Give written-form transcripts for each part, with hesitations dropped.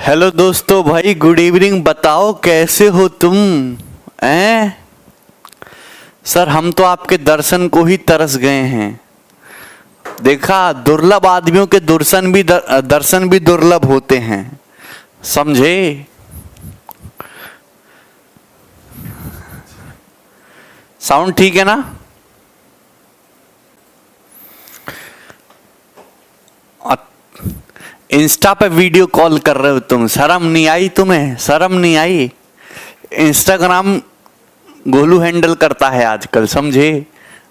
Hello दोस्तों, भाई good evening. बताओ कैसे हो तुम? सर हम तो आपके दर्शन को ही तरस गए हैं। देखा, दुर्लभ आदमियों के दर्शन भी दुर्लभ होते हैं, समझे? साउंड ठीक है ना? इंस्टा पे वीडियो कॉल कर रहे हो तुम? शर्म नहीं आई तुम्हें? शर्म नहीं आई? इंस्टाग्राम गोलू हैंडल करता है आजकल, समझे?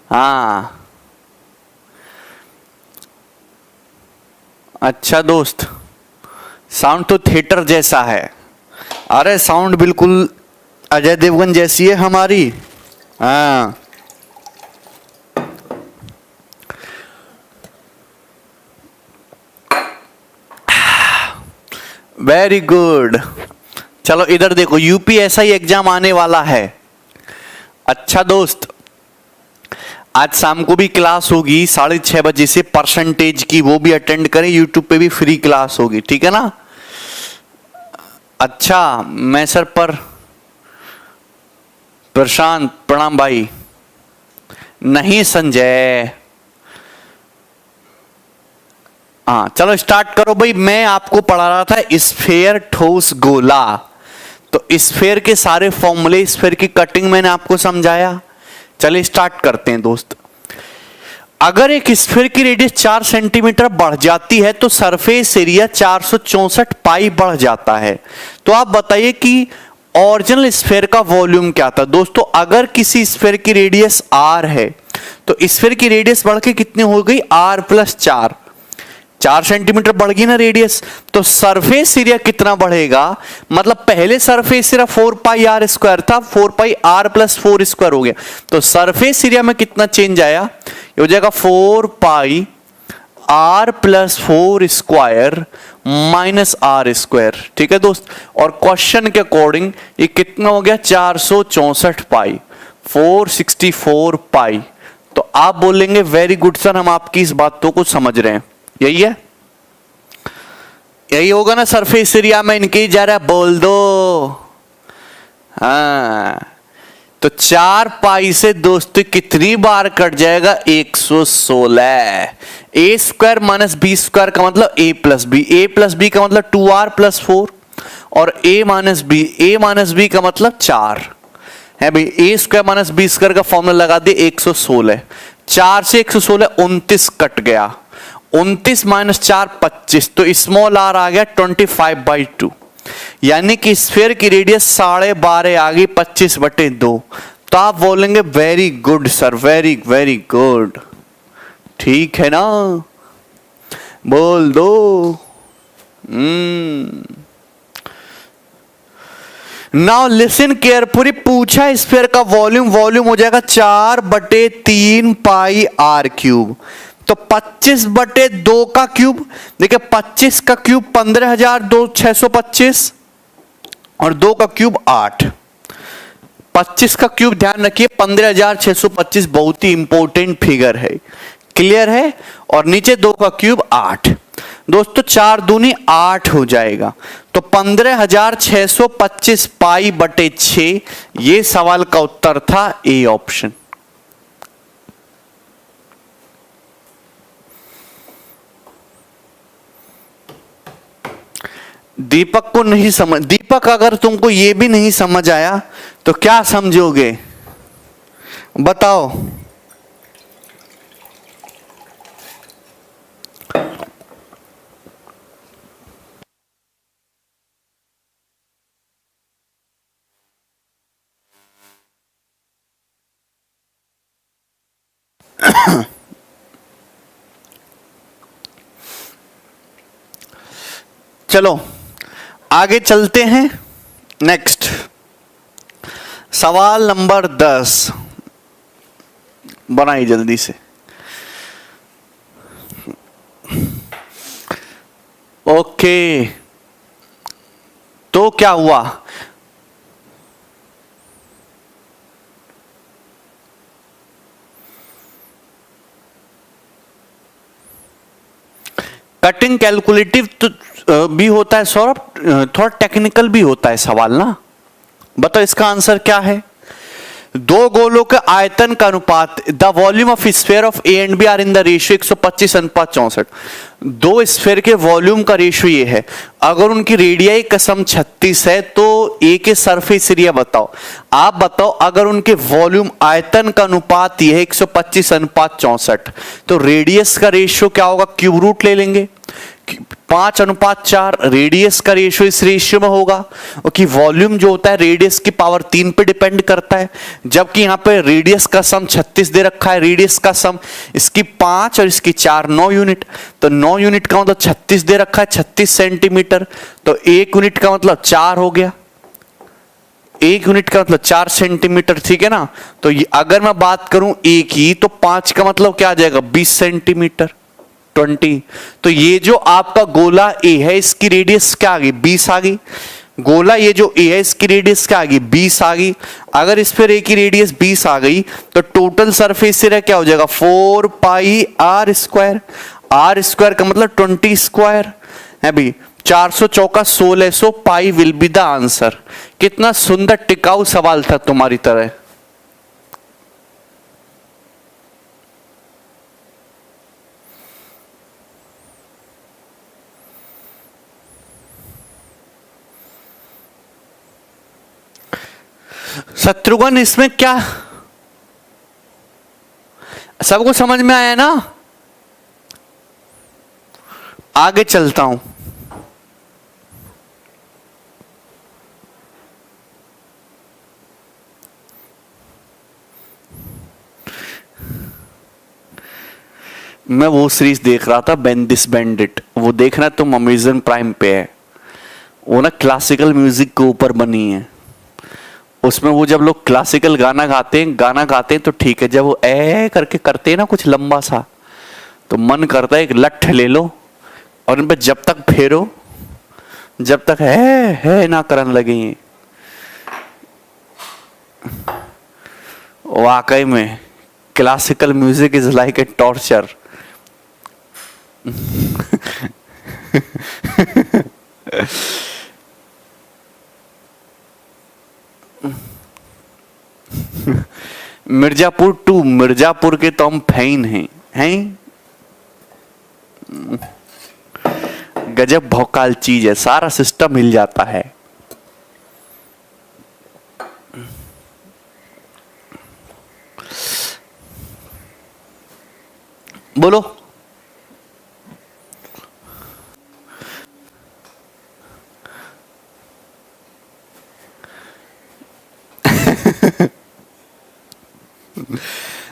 हाँ। अच्छा दोस्त, साउंड तो थिएटर जैसा है। अरे साउंड बिल्कुल अजय देवगन जैसी है हमारी। हाँ, वेरी गुड। चलो इधर देखो, यूपीएसआई एग्जाम आने वाला है। अच्छा दोस्त, आज शाम को भी क्लास होगी 6:30 से, परसेंटेज की, वो भी अटेंड करें। यूट्यूब पे भी फ्री क्लास होगी, ठीक है ना? अच्छा, मैं सर पर प्रशांत, प्रणाम भाई। नहीं संजय। हाँ चलो स्टार्ट करो भाई। मैं आपको पढ़ा रहा था स्फेयर, ठोस, गोला। तो स्फेयर के सारे फॉर्मूले, स्फेयर की कटिंग मैंने आपको समझाया। चलिए स्टार्ट करते हैं दोस्त। अगर एक स्फीयर की रेडियस 4 सेंटीमीटर बढ़ जाती है तो सरफेस एरिया 464 पाई बढ़ जाता है। तो आप बताइए कि ओरिजिनल स्फीयर का वॉल्यूम क्या था? दोस्तों अगर किसी स्फीयर की रेडियस r है तो स्फीयर की रेडियस बढ़ के कितनी हो गई? r+4। 4 सेंटीमीटर बढ़ गई ना रेडियस, तो सरफेस एरिया कितना बढ़ेगा? मतलब पहले सरफेस एरिया 4πr² था, 4πr+4² हो गया। तो सरफेस एरिया में कितना चेंज आया? ये हो जाएगा 4πr+4² -r²। ठीक है दोस्त? और क्वेश्चन के अकॉर्डिंग ये कितना हो गया? 464 पाई, 464 पाई। तो आप बोलेंगे वेरी गुड सर, हम आपकी इस बातों को समझ रहे हैं। यही है, यही होगा ना सरफेस एरिया में इनकी जा रहा है, बोल दो। हाँ, तो 4 पाई से दोस्तों कितनी बार कट जाएगा? 116। a² - b² का मतलब a+b, a+b का मतलब 2r+4, और a-b का मतलब 4 है भाई। a² - b² का फॉर्मूला लगा दे, 116। 4 से 116 29 कट गया, 29 - 4 25, तो स्मॉल r आ गया 25/2। यानी कि स्फीयर की रेडियस 12.5 आ गई, 25/2। तो आप बोलेंगे very good sir, very very good. ठीक है ना? बोल दो। Now listen carefully. पूछा स्फीयर का वॉल्यूम, वॉल्यूम हो जाएगा 4/3 पाई r³। तो 25/2 का क्यूब, देखिए 25 का क्यूब 15,625 और 2 का क्यूब 8। 25 का क्यूब ध्यान रखिए, 15,625 बहुत ही इंपॉर्टेंट फिगर है। क्लियर है? और नीचे 2 का क्यूब 8। दोस्तों 4 दूनी 8 हो जाएगा। तो 15,625 पाई/6, ये सवाल का उत्तर था ए ऑप्शन। दीपक को नहीं समझ, दीपक अगर तुमको ये भी नहीं समझ आया तो क्या समझोगे बताओ? चलो आगे चलते हैं। नेक्स्ट सवाल नंबर 10 बनाई जल्दी से। ओके, तो क्या हुआ? कटिंग कैलकुलेटिव तो भी होता है सौरभ, थोड़ा टेक्निकल भी होता है सवाल ना। बताओ इसका आंसर क्या है। दो गोलों के आयतन का अनुपात, the volume of sphere of A and B are in the ratio 125 अनुपात 64। दो स्फीयर के वॉल्यूम का रेशियो ये है, अगर उनकी रेडियाई का सम 36 है तो ए के सरफेस एरिया बताओ। आप बताओ अगर उनके वॉल्यूम आयतन का अनुपात ये है 125 अनुपात 64, तो रेडियस का रेशियो क्या होगा, क्यूब रूट ले लेंगे 5 अनुपात 4, रेडियस का रेशियो इस रेशियो में होगा, क्योंकि वॉल्यूम जो होता है रेडियस की पावर 3 पे डिपेंड करता है, जबकि यहां पे रेडियस का सम 36 दे रखा है, रेडियस का सम इसकी 5 और इसकी 4 9 यूनिट, तो 9 यूनिट का मतलब 36 दे रखा है 36 सेंटीमीटर, तो 1 यूनिट का मतलब 4 हो गया, 1 यूनिट का मतलब 4 सेंटीमीटर, ठीक है ना। तो अगर मैं बात करूं ए की तो 5 का मतलब क्या आ जाएगा 20 सेंटीमीटर 20। तो ये जो आपका गोला ए है इसकी रेडियस क्या आ गई 20 आ गई, गोला ये जो ए है इसकी रेडियस क्या आ गई 20 आ गई। अगर इस पर ए की रेडियस 20 आ गई तो टोटल सरफेस एरिया क्या हो जाएगा 4 pi r square, are square का मतलब 20 स्क्वायर है भाई, 400 चौका 1600 पाई विल बी द आंसर। कितना सुंदर टिकाऊ सवाल था तुम्हारी तरह। शत्रुघ्न इसमें क्या सबको समझ में आया ना, आगे चलता हूं। मैं वो सीरीज देख रहा था बेंडिस बैंडिट, वो देखना तुम अमेज़न प्राइम पे है, वो ना क्लासिकल म्यूजिक के ऊपर बनी है। उसमें वो जब लोग क्लासिकल गाना गाते हैं तो ठीक है, जब वो ए करके करते हैं ना कुछ लंबा सा, तो मन करता है एक लठ ले लो और इन पे जब तक फेरो जब तक है ना करने लगे। वाकई में classical music is like a torture. Mirzapur two, Mirzapur के तो हम फैन हैं। गजब भौकाल चीज है, सारा सिस्टम हिल जाता है। बोलो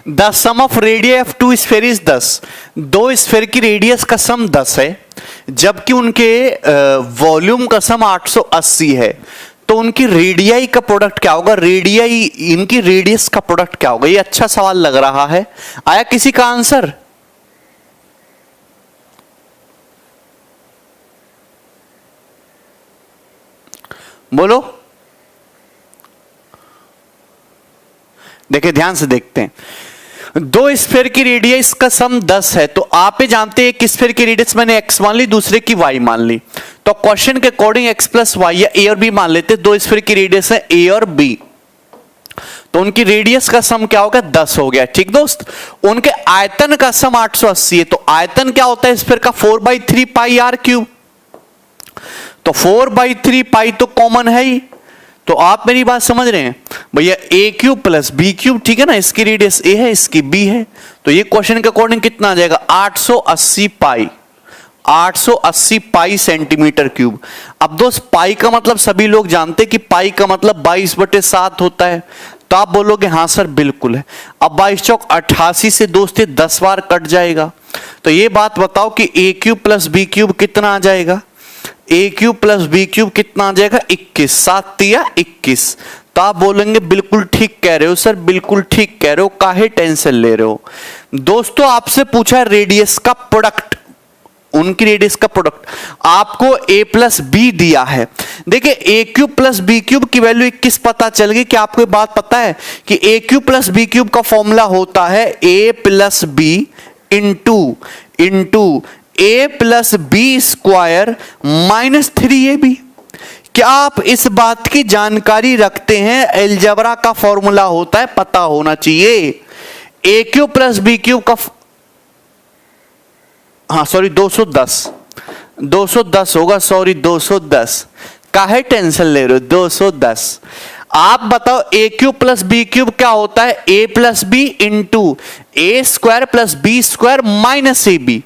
the sum of radius of two sphere is 10। दो स्फीयर की रेडियस का सम 10 है, जबकि उनके वॉल्यूम का सम 880 है, तो उनकी रेडियाई का प्रोडक्ट क्या होगा, रेडियाई इनकी रेडियस का प्रोडक्ट क्या होगा। ये अच्छा सवाल लग रहा है, आया किसी का आंसर। बोलो देखिए ध्यान से देखते हैं। दो स्फीयर की रेडियस का सम 10 है, तो आप ही जानते हैं एक स्फीयर की रेडियस मैंने x मान ली, दूसरे की y मान ली, तो क्वेश्चन के अकॉर्डिंग x प्लस वाई या a और b मान लेते। दो स्फीयर की रेडियस है a और b, तो उनकी रेडियस का सम क्या होगा 10 हो गया। ठीक दोस्त, उनके आयतन का सम 880 है, तो आयतन क्या होता है स्फीयर का 4/3 पाई आर क्यूब, तो 4/3 पाई तो कॉमन है ही। तो आप मेरी बात समझ रहे हैं भैया, ए क्यूब प्लस बी क्यूब, ठीक है ना, इसकी रेडियस ए है इसकी बी है, तो ये क्वेश्चन के अकॉर्डिंग कितना आ जाएगा 880 पाई, 880 पाई सेंटीमीटर क्यूब। अब दोस्त पाई का मतलब सभी लोग जानते हैं कि पाई का मतलब 22/7 होता है, तो आप बोलोगे हाँ सर बिल्कुल है। अब 22 चौक 88 से दोस्त 10 बार कट जाएगा, तो ये बात बताओ कि A cube plus B cube कितना आ जाएगा, ए क्यूब प्लस बी क्यूब कितना आ जाएगा 21, 7 या 21। तो आप बोलेंगे बिल्कुल ठीक कह रहे हो सर, बिल्कुल ठीक कह रहे हो, काहे टेंशन ले रहे हो। दोस्तों आपसे पूछा रेडियस का प्रोडक्ट, उनकी रेडियस का प्रोडक्ट, आपको a प्लस बी दिया है। देखिए ए क्यूब प्लस बी क्यूब की वैल्यू 21 पता चल गई। क्या आपको बात पता है कि A cube plus B cube का फॉर्मूला होता है a plus B into A plus B square minus 3ab। क्या आप इस बात की जानकारी रखते हैं? अलजेब्रा का फॉर्मूला होता है, पता होना चाहिए। ए क्यूब प्लस बी क्यूब का, हाँ सॉरी 210 होगा, सॉरी 210। काहे टेंशन ले रहे हो? 210। आप बताओ A cube plus B cube क्या होता है? A plus B into A square plus B square minus A B.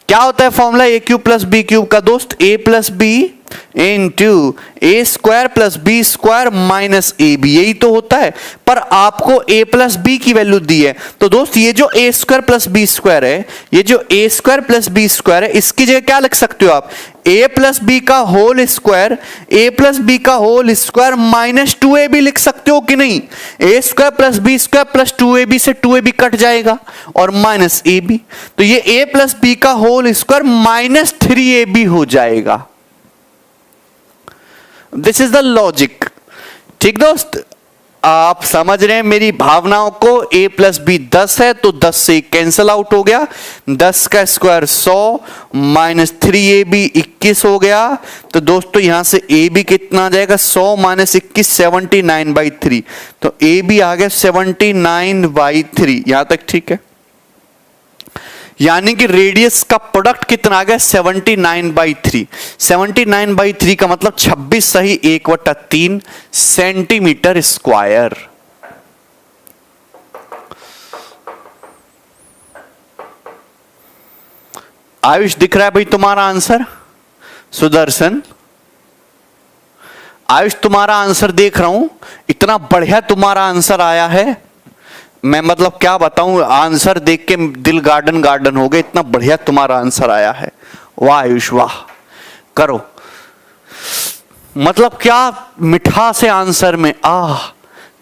क्या होता है formula A cube plus B cube का दोस्त? A plus B into A square plus B square minus A B, यही तो होता है। पर आपको ए प्लस बी की वैल्यू दी है, तो दोस्त ये जो A square plus B square है, ये जो A square plus B square है, इसकी जगह क्या लिख सकते हो आप? ए प्लस बी का whole square, A plus B का होल स्क्वायर माइनस 2ab लिख सकते हो कि नहीं? A square plus B square plus 2ab से 2ab कट जाएगा और माइनस ए बी, तो ये ए प्लस बी का होल स्क्वायर माइनस 3ab हो जाएगा। This is the logic. ठीक दोस्त, आप समझ रहे हैं मेरी भावनाओं को? a प्लस बी 10 है तो 10 से कैंसिल आउट हो गया, 10 का स्क्वायर 100 माइनस 3ab 21 हो गया। तो दोस्तों यहां से ab कितना आ जाएगा? 100 माइनस 21 79/3, तो ab आ गया 79/3। यहां तक ठीक है? यानी कि रेडियस का प्रोडक्ट कितना आ गया? 79/3। 79/3 का मतलब 26 सही 1/3 सेंटीमीटर स्क्वायर। आयुष दिख रहा है भाई तुम्हारा आंसर? सुदर्शन, आयुष तुम्हारा आंसर देख रहा हूं, इतना बढ़िया तुम्हारा आंसर आया है, मैं मतलब क्या बताऊं, आंसर देख के दिल गार्डन गार्डन हो गए, इतना बढ़िया तुम्हारा आंसर आया है। वाह आयुष वाह, करो। मतलब क्या मिठास है आंसर में।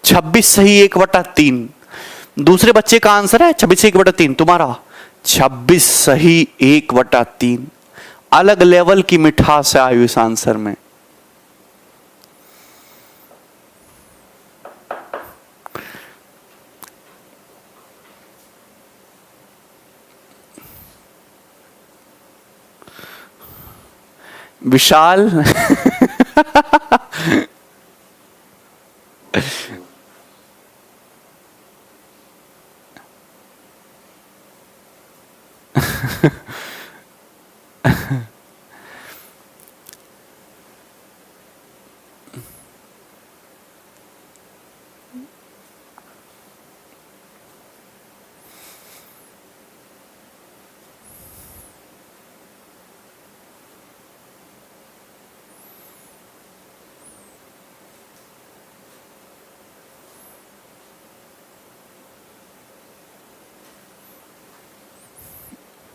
26 सही 1/3। दूसरे बच्चे का आंसर है 26 से 1/3, तुम्हारा 26 सही 1/3। अलग लेवल की मिठास है आयुष आंसर में। विशाल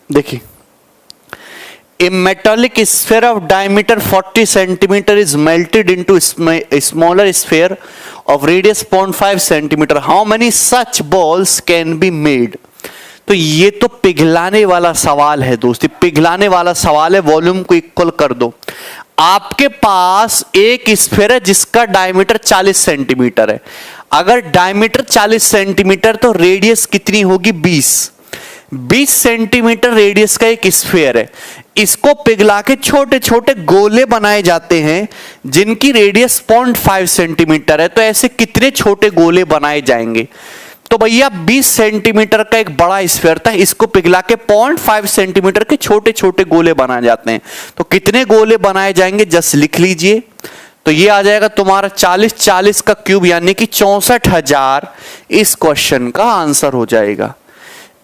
देखिए, a metallic sphere of diameter 40 centimeter is melted into a smaller sphere of radius 0.5 centimeter. How many such balls can be made? तो ये तो पिघलाने वाला सवाल है दोस्ती, पिघलाने वाला सवाल है। वॉल्यूम को इक्वल कर दो। आपके पास एक स्फीयर है जिसका डायमीटर 40 सेंटीमीटर है। अगर डायमीटर 40 सेंटीमीटर तो रेडियस कितनी होगी? 20 सेंटीमीटर रेडियस का एक स्फीयर है। इसको पिघला के छोटे छोटे गोले बनाए जाते हैं जिनकी रेडियस 0.5 सेंटीमीटर है। तो ऐसे कितने छोटे गोले बनाए जाएंगे? तो भैया 20 सेंटीमीटर का एक बड़ा स्फीयर था, इसको पिघला के 0.5 सेंटीमीटर के छोटे छोटे गोले बनाए जाते हैं। तो कितने गोले बनाए जाएंगे जस्ट लिख लीजिए। तो ये आ जाएगा तुम्हारा 40 का क्यूब, यानी कि 64,000 इस क्वेश्चन का आंसर हो जाएगा।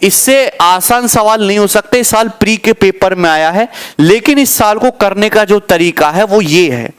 इससे आसान सवाल नहीं हो सकते। इस साल प्री के पेपर में आया है, लेकिन इस साल को करने का जो तरीका है वो ये है,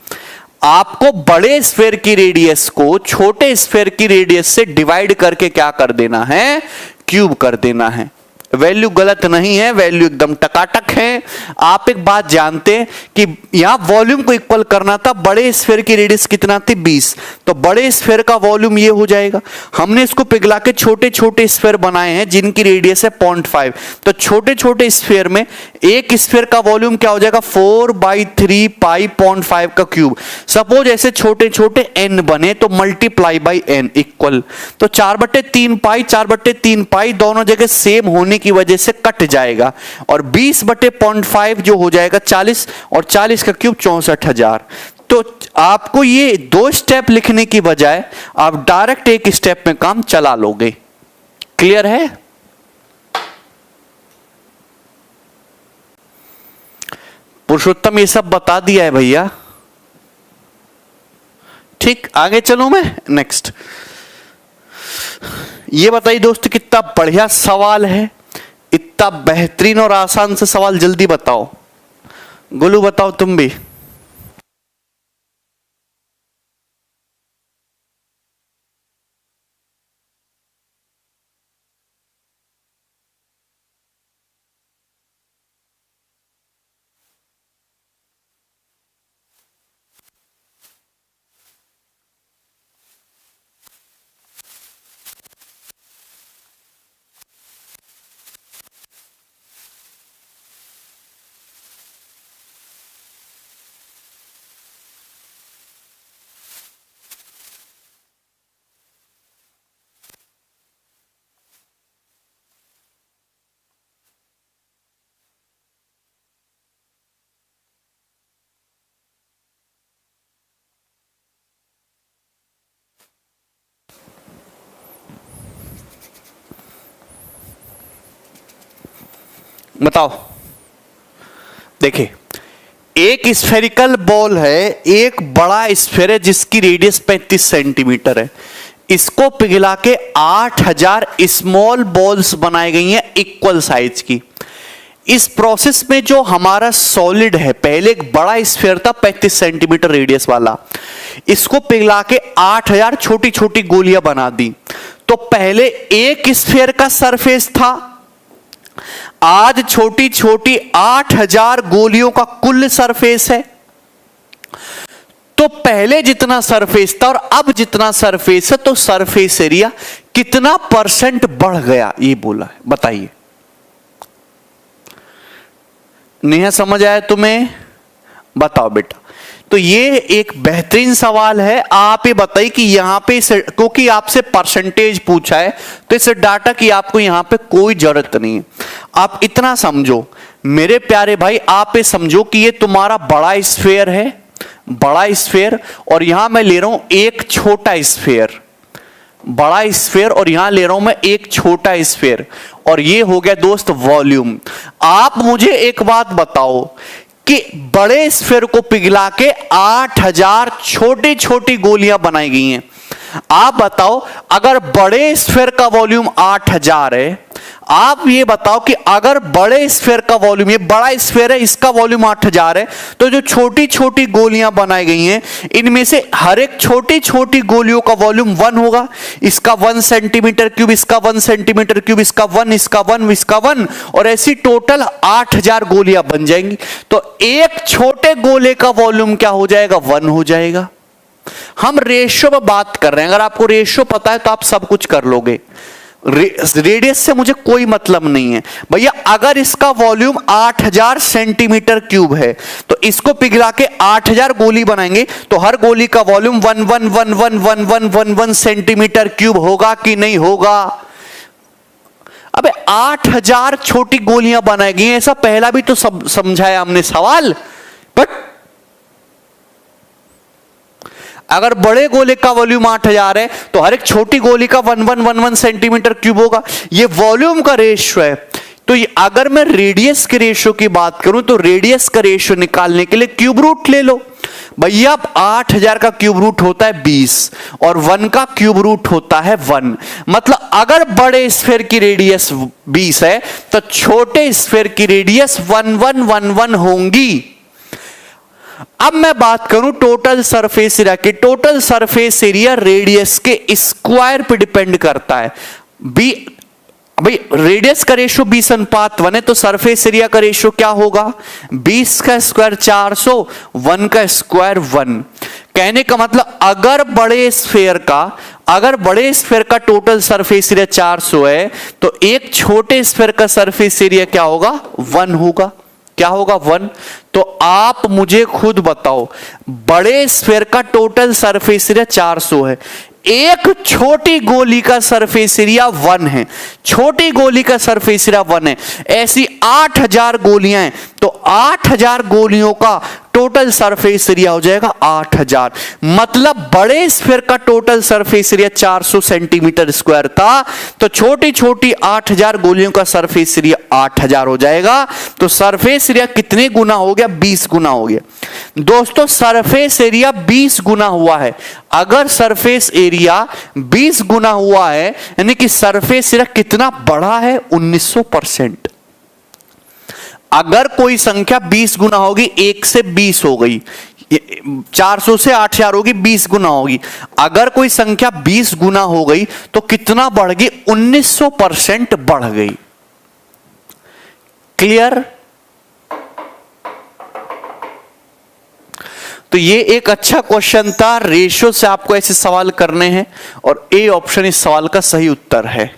आपको बड़े स्फीयर की रेडियस को छोटे स्फीयर की रेडियस से डिवाइड करके क्या कर देना है? क्यूब कर देना है। वैल्यू गलत नहीं है, वैल्यू एकदम टकाटक है। आप एक बात जानते हैं कि यहां वॉल्यूम को इक्वल करना था, बड़े स्फीयर की रेडियस कितना थी? 20, तो बड़े स्फीयर का वॉल्यूम ये हो जाएगा। हमने इसको पिघला के छोटे छोटे स्फीयर बनाए हैं जिनकी रेडियस है 0.5, तो छोटे छोटे स्फीयर में एक स्फीयर का वॉल्यूम क्या हो जाएगा? 4/3 पाई 0.5 का क्यूब। सपोज ऐसे छोटे छोटे n बने तो मल्टीप्लाई बाई n इक्वल, तो 4/3 पाई 4/3 पाई दोनों जगह सेम होने की वजह से कट जाएगा, और 20/0.5 जो हो जाएगा 40, और 40 का क्यूब 64,000। तो आपको ये 2 स्टेप लिखने की बजाय आप डायरेक्ट एक स्टेप में काम चला लोगे। क्लियर है? पुरुषोत्तम ये सब बता दिया है भैया। ठीक, आगे चलूं मैं नेक्स्ट। ये बताइए दोस्त, कितना बढ़िया सवाल है, इतना बेहतरीन और आसान से सवाल, जल्दी बताओ। गोलू बताओ तुम भी। बताओ। देखिए, एक स्फेरिकल बॉल है, एक बड़ा स्फेयर है जिसकी रेडियस 35 सेंटीमीटर है। इसको पिघला के 8000 स्मॉल बॉल्स बनाई गई हैं इक्वल साइज की। इस प्रोसेस में जो हमारा सॉलिड है, पहले एक बड़ा स्फेयर था 35 सेंटीमीटर रेडियस वाला, इसको पिघला के 8000 छोटी छोटी गोलियां बना दी। तो पहले एक स्फेयर का सरफेस था, आज छोटी छोटी 8000 गोलियों का कुल सरफेस है। तो पहले जितना सरफेस था और अब जितना सरफेस है, तो सरफेस एरिया कितना % बढ़ गया, ये बोला है। बताइए, नहीं समझ आया तुम्हें? बताओ बेटा। तो ये एक बेहतरीन सवाल है। आप ये बताइए कि यहां पे, क्योंकि आपसे परसेंटेज पूछा है, तो इस डाटा की आपको यहां पे कोई जरूरत नहीं है। आप इतना समझो मेरे प्यारे भाई, आप ये समझो कि ये तुम्हारा बड़ा स्फेयर है, बड़ा स्फेयर, और यहां मैं ले रहा हूं एक छोटा स्फेयर, बड़ा स्फेयर, और यहां ले रहा हूं मैं एक छोटा स्फेयर, और ये हो गया दोस्त वॉल्यूम। आप मुझे एक बात बताओ कि बड़े स्फेयर को पिघला के 8000 छोटी छोटी गोलियां बनाई गई हैं। आप बताओ, अगर बड़े स्फेयर का वॉल्यूम 8000 है, आप ये बताओ कि अगर बड़े स्फेयर का वॉल्यूम, ये बड़ा स्फेयर है, इसका वॉल्यूम 8000 है, तो जो छोटी छोटी गोलियां बनाई गई हैं, इनमें से हर एक छोटी छोटी गोलियों का वॉल्यूम 1 होगा। इसका 1 सेंटीमीटर क्यूब, इसका 1 सेंटीमीटर क्यूब, इसका 1, इसका 1, इसका 1, और ऐसी टोटल 8000 गोलियां बन जाएंगी। तो एक छोटे गोले का वॉल्यूम क्या हो जाएगा? 1 हो जाएगा। हम रेशियो में बात कर रहे हैं, अगर आपको रेशियो पता है तो आप सब कुछ कर लोगे। रेडियस से मुझे कोई मतलब नहीं है भैया। अगर इसका वॉल्यूम 8000 सेंटीमीटर क्यूब है, तो इसको पिघला के 8000 गोली बनाएंगे, तो हर गोली का वॉल्यूम 1 सेंटीमीटर क्यूब होगा कि नहीं होगा? अबे 8000 छोटी गोलियां बनाई गई, ऐसा पहला भी तो सब समझाया हमने सवाल। बट अगर बड़े गोले का वॉल्यूम 8000 है, तो हर एक छोटी गोली का 1 सेंटीमीटर क्यूब होगा। ये वॉल्यूम का रेशियो है। तो अगर मैं रेडियस के रेशियो की बात करूं, तो रेडियस का रेशियो निकालने के लिए क्यूब रूट ले लो भैया। 8000 का क्यूब रूट होता है 20, और 1 का क्यूब रूट होता है 1। मतलब अगर बड़े स्फेयर की रेडियस 20 है, तो छोटे स्फेयर की रेडियस 1111 होंगी। अब मैं बात करूं टोटल सरफेस एरिया की। टोटल सरफेस एरिया रेडियस के स्क्वायर पे डिपेंड करता है। भाई रेडियस का रेशियो 20:1 है, तो सरफेस एरिया का रेशियो क्या होगा? 20 का स्क्वायर 400, 1 का स्क्वायर 1। कहने का मतलब अगर बड़े स्फेयर का टोटल सरफेस एरिया 400 है, तो एक छोटे स्फेयर का सरफेस एरिया क्या होगा? 1 होगा। क्या होगा? 1। तो आप मुझे खुद बताओ, बड़े स्फेयर का टोटल सरफेस एरिया 400 है, एक छोटी गोली का सरफेस एरिया 1 है, छोटी गोली का सरफेस एरिया 1 है। ऐसी 8000 गोलियां हैं, तो 8000 गोलियों का टोटल सरफेस एरिया हो जाएगा 8000। मतलब बड़े स्फीयर का total surface area 400 centimetre square था, तो छोटी छोटी 8000 गोलियों का सरफेस एरिया 8000 हो जाएगा। तो सरफेस एरिया कितने गुना हो गया? 20 गुना हो गया। दोस्तों सरफेस एरिया 20 गुना हुआ है। अगर सरफेस एरिया 20 गुना हुआ है, यानी कि सरफेस एरिया कितना बड़ा है? 1900%। अगर कोई संख्या 20 गुना होगी, 1 से 20 हो गई, 400 से 8000 होगी, 20 गुना होगी। अगर कोई संख्या 20 गुना हो गई तो कितना बढ़ गई? 1900% बढ़ गई। क्लियर? तो ये एक अच्छा क्वेश्चन था। रेशियो से आपको ऐसे सवाल करने हैं और ए ऑप्शन इस सवाल का सही उत्तर है।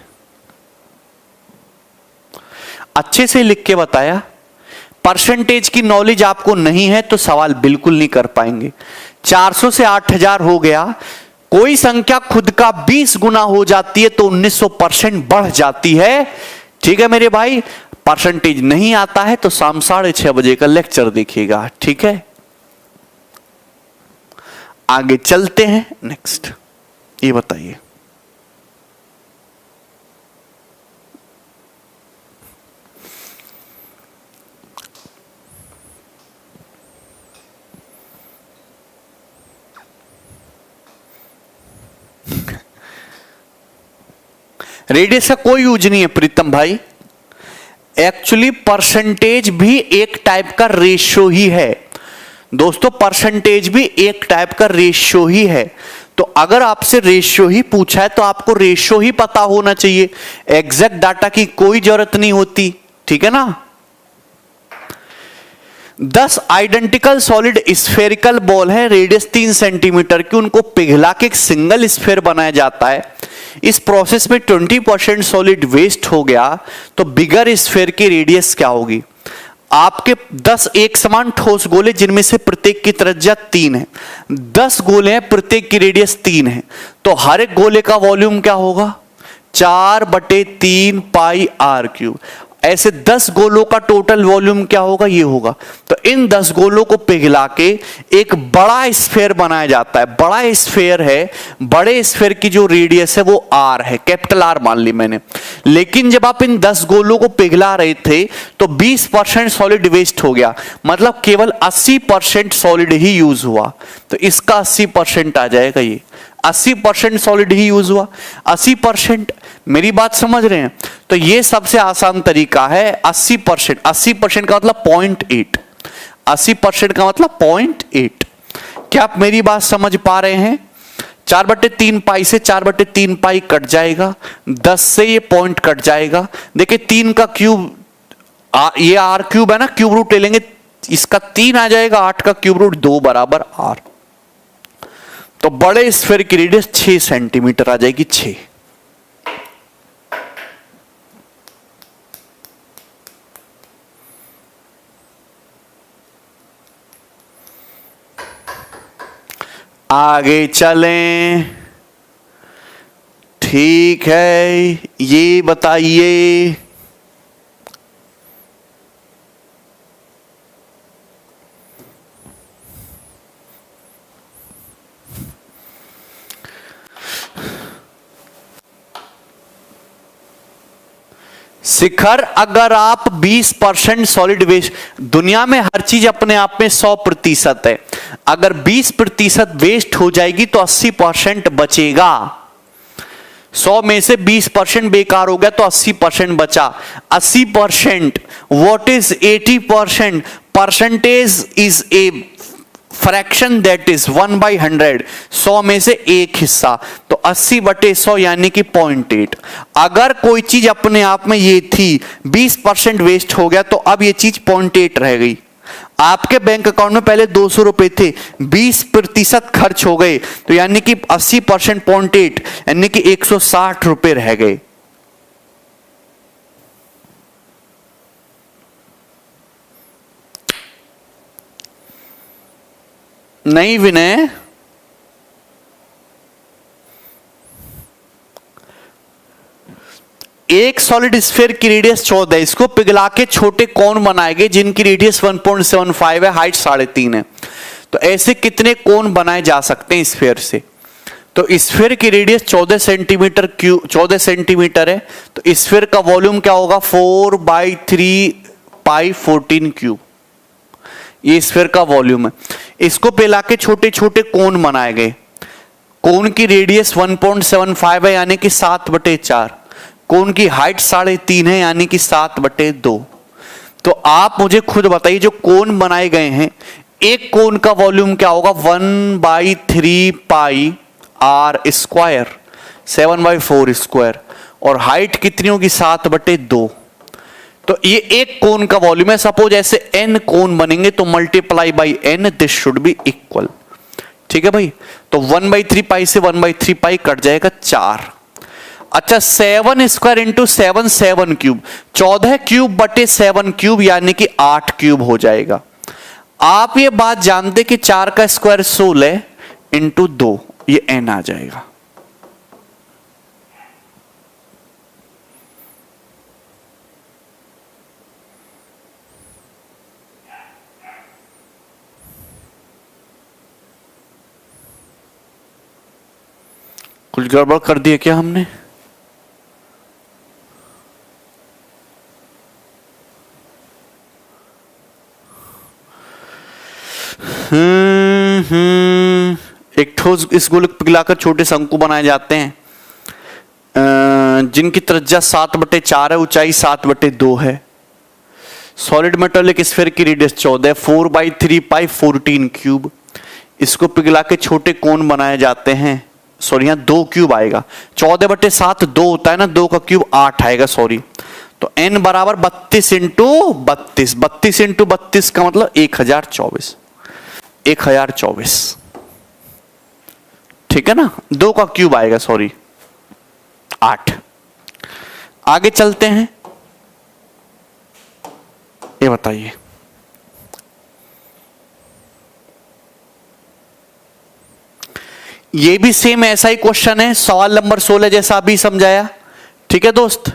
अच्छे से लिख के बताया। परसेंटेज की नॉलेज आपको नहीं है तो सवाल बिल्कुल नहीं कर पाएंगे। 400 से 8000 हो गया, कोई संख्या खुद का 20 गुना हो जाती है तो 1900% बढ़ जाती है। ठीक है मेरे भाई, परसेंटेज नहीं आता है तो शाम 6:30 बजे का लेक्चर देखिएगा। ठीक है, आगे चलते हैं। नेक्स्ट ये बताइए, रेडियस का कोई यूज नहीं है प्रीतम भाई। एक्चुअली परसेंटेज भी एक टाइप का रेशियो ही है दोस्तों, परसेंटेज भी एक टाइप का रेशियो ही है। तो अगर आपसे रेशियो ही पूछा है तो आपको रेशियो ही पता होना चाहिए, एग्जैक्ट डाटा की कोई जरूरत नहीं होती। ठीक है ना? 10 आइडेंटिकल सॉलिड स्फेरिकल बॉल है, रेडियस 3 सेंटीमीटर की, उनको पिघला के एक सिंगल स्फेयर बनाया जाता है। इस प्रोसेस में 20% सॉलिड वेस्ट हो गया तो बिगर स्फेयर की रेडियस क्या होगी? आपके 10 एक समान ठोस गोले जिनमें से प्रत्येक की त्रिज्या 3 है, 10 गोले हैं, प्रत्येक की रेडियस 3 है, तो हर एक गोले का वॉल्यूम क्या होगा? 4/3 पाई आर क्यूब। ऐसे 10 गोलों का टोटल वॉल्यूम क्या होगा? ये होगा। तो इन 10 गोलों को पिघला के एक बड़ा स्फेयर बनाया जाता है। बड़ा स्फेयर है, बड़े स्फेयर की जो रेडियस है वो आर है, कैपिटल आर मान ली मैंने। लेकिन जब आप इन 10 गोलों को पिघला रहे थे तो 20% सॉलिड वेस्ट हो गया, मतलब केवल 80% सॉलिड ही यूज हुआ। तो इसका 80% आ जाएगा। ये 80% सॉलिड ही यूज हुआ। 80%, मेरी बात समझ रहे हैं? तो ये सबसे आसान तरीका है 80%। 80% का मतलब 0.8, 80% का मतलब 0.8। क्या आप मेरी बात समझ पा रहे हैं? 4/3 पाई से 4/3 पाई कट जाएगा, 10 से ये पॉइंट कट जाएगा। देखिए 3 का क्यूब, ये आर क्यूब है ना, क्यूब रूट ले लेंगे, इसका 3 आ जाएगा, 8 का क्यूब रूट 2 बराबर आर। तो बड़े स्फीयर की रेडियस 6 सेंटीमीटर आ जाएगी। 6। आगे चलें। ठीक है, ये बताइए, शिखर, अगर आप 20% सॉलिड वेस्ट, दुनिया में हर चीज अपने आप में 100% है, अगर 20% वेस्ट हो जाएगी तो 80% बचेगा। 100 में से 20% बेकार हो गया तो 80% बचा। 80%, what is 80%? Percentage is a fraction that is 1/100। 100 में से एक हिस्सा, तो 80/100 यानी कि 0.8। अगर कोई चीज अपने आप में ये थी, 20% वेस्ट हो गया तो अब ये चीज 0.8 रह गई। आपके बैंक अकाउंट में पहले 200 रुपए थे, 20% खर्च हो गए, तो यानी कि 80% 0.8 यानी कि 160 रुपए रह गए। नहीं विनय, एक सॉलिड स्फीयर की रेडियस 14 है, इसको पिघला के छोटे कोन बनाए गए जिनकी रेडियस 1.75 है, हाइट 3.5 है। तो ऐसे कितने कोन बनाए जा सकते हैं स्फीयर से? तो स्फीयर की रेडियस 14 सेंटीमीटर है, तो स्फीयर का वॉल्यूम क्या होगा? 4/3 पाई 14 क्यूब, ये स्फीयर का वॉल्यूम है। इसको पिघला के छोटे छोटे कोन बनाए गए, कोन की रेडियस 1.75 है यानी कि 7/4, कोन की हाइट 3.5 है यानी कि 7/2। तो आप मुझे खुद बताइए जो कोन बनाए गए हैं, एक कोन का वॉल्यूम क्या होगा? 1/3 पाई आर स्क्वायर, 7/4 स्क्वायर, और हाइट कितनी होगी? 7/2। तो ये एक कोन का वॉल्यूम है। सपोज ऐसे n कोन बनेंगे तो multiply by n, this should be equal. ठीक है भाई, तो 1/3 पाई से 1/3 पाई कट जाएगा 4। अच्छा, 7 स्क्वायर इंटू 7, 7 क्यूब, 14 क्यूब बटे 7 क्यूब यानी कि 8 क्यूब हो जाएगा। आप ये बात जानते कि 4 का स्क्वायर 16 इंटू 2, ये n आ जाएगा। कुछ गड़बड़ कर दिया क्या हमने? एक ठोस इस गोलक पिघलाकर छोटे शंकु बनाए जाते हैं जिनकी त्रिज्या 7/4 है, ऊंचाई 7/2 है। सॉलिड मेटेलिक स्फीयर की रेडियस 14, 4/3 पाई 14 क्यूब। इसको पिघला के छोटे कोन बनाए जाते हैं। सॉरी, यहां 2 क्यूब आएगा, 14/7 2 होता है ना, 2 का क्यूब 8 आएगा, सॉरी। तो n बराबर 32 इंटू 32, 32 इंटू 32 का मतलब 1024, 1024। ठीक है ना, 2 का क्यूब आएगा, सॉरी 8। आगे चलते हैं, ये बताइए ये भी सेम ऐसा ही क्वेश्चन है, सवाल नंबर 16 जैसा अभी समझाया। ठीक है दोस्त,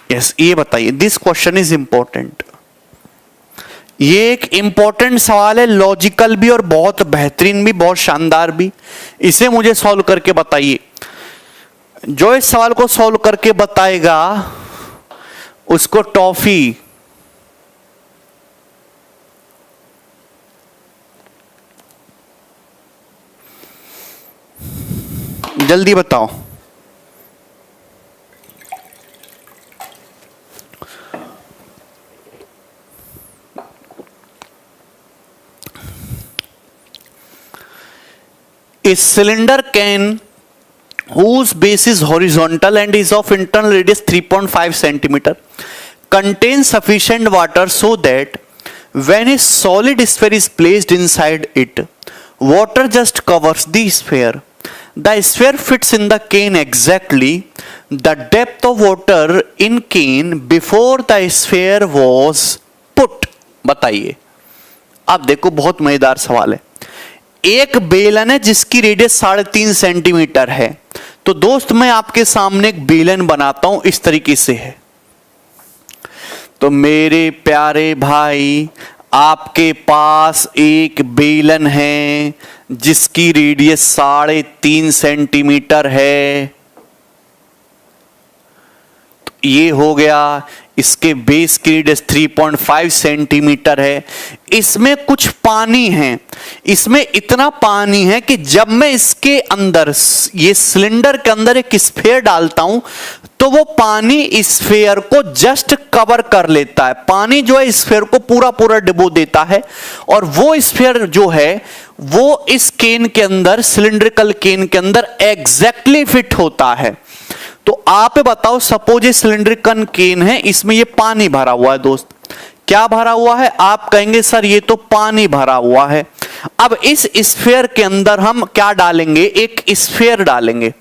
यस, ये बताइए, दिस क्वेश्चन इज इंपॉर्टेंट। ये एक इंपॉर्टेंट सवाल है, लॉजिकल भी और बहुत बेहतरीन भी, बहुत शानदार भी। इसे मुझे सॉल्व करके बताइए। जो इस सवाल को सॉल्व करके बताएगा उसको टॉफी, जल्दी बताओ। A cylinder can whose base is horizontal and is of internal radius 3.5 centimeter contains sufficient water so that when a solid sphere is placed inside it, water just covers the sphere. The sphere fits in the cane exactly the depth of water in cane before the sphere was put. बताइए। अब देखो, बहुत मजेदार सवाल है। एक बेलन है जिसकी रेडियस 3.5 सेंटीमीटर है। तो दोस्त मैं आपके सामने एक बेलन बनाता हूं, इस तरीके से है। तो मेरे प्यारे भाई, आपके पास एक बेलन है जिसकी रेडियस 3.5 सेंटीमीटर है। तो ये हो गया, इसके बेस की रेडियस 3.5 सेंटीमीटर है। इसमें कुछ पानी है, इसमें इतना पानी है कि जब मैं इसके अंदर, ये सिलेंडर के अंदर एक स्फीयर डालता हूं तो वो पानी स्फीयर को जस्ट कवर कर लेता है। पानी जो है स्फीयर को पूरा पूरा डुबो देता है, और वो स्फीयर जो है वो इस केन के अंदर, सिलिंड्रिकल केन के अंदर एग्जैक्टली फिट होता है। तो आप बताओ, सपोज ये सिलिंड्रिकल केन है, इसमें ये पानी भरा हुआ है। दोस्त क्या भरा हुआ है? आप कहेंगे सर ये तो पानी भरा हुआ है। अब इस स्फीयर के अंदर हम क्या डालेंगे? एक स्फीयर डालेंगे।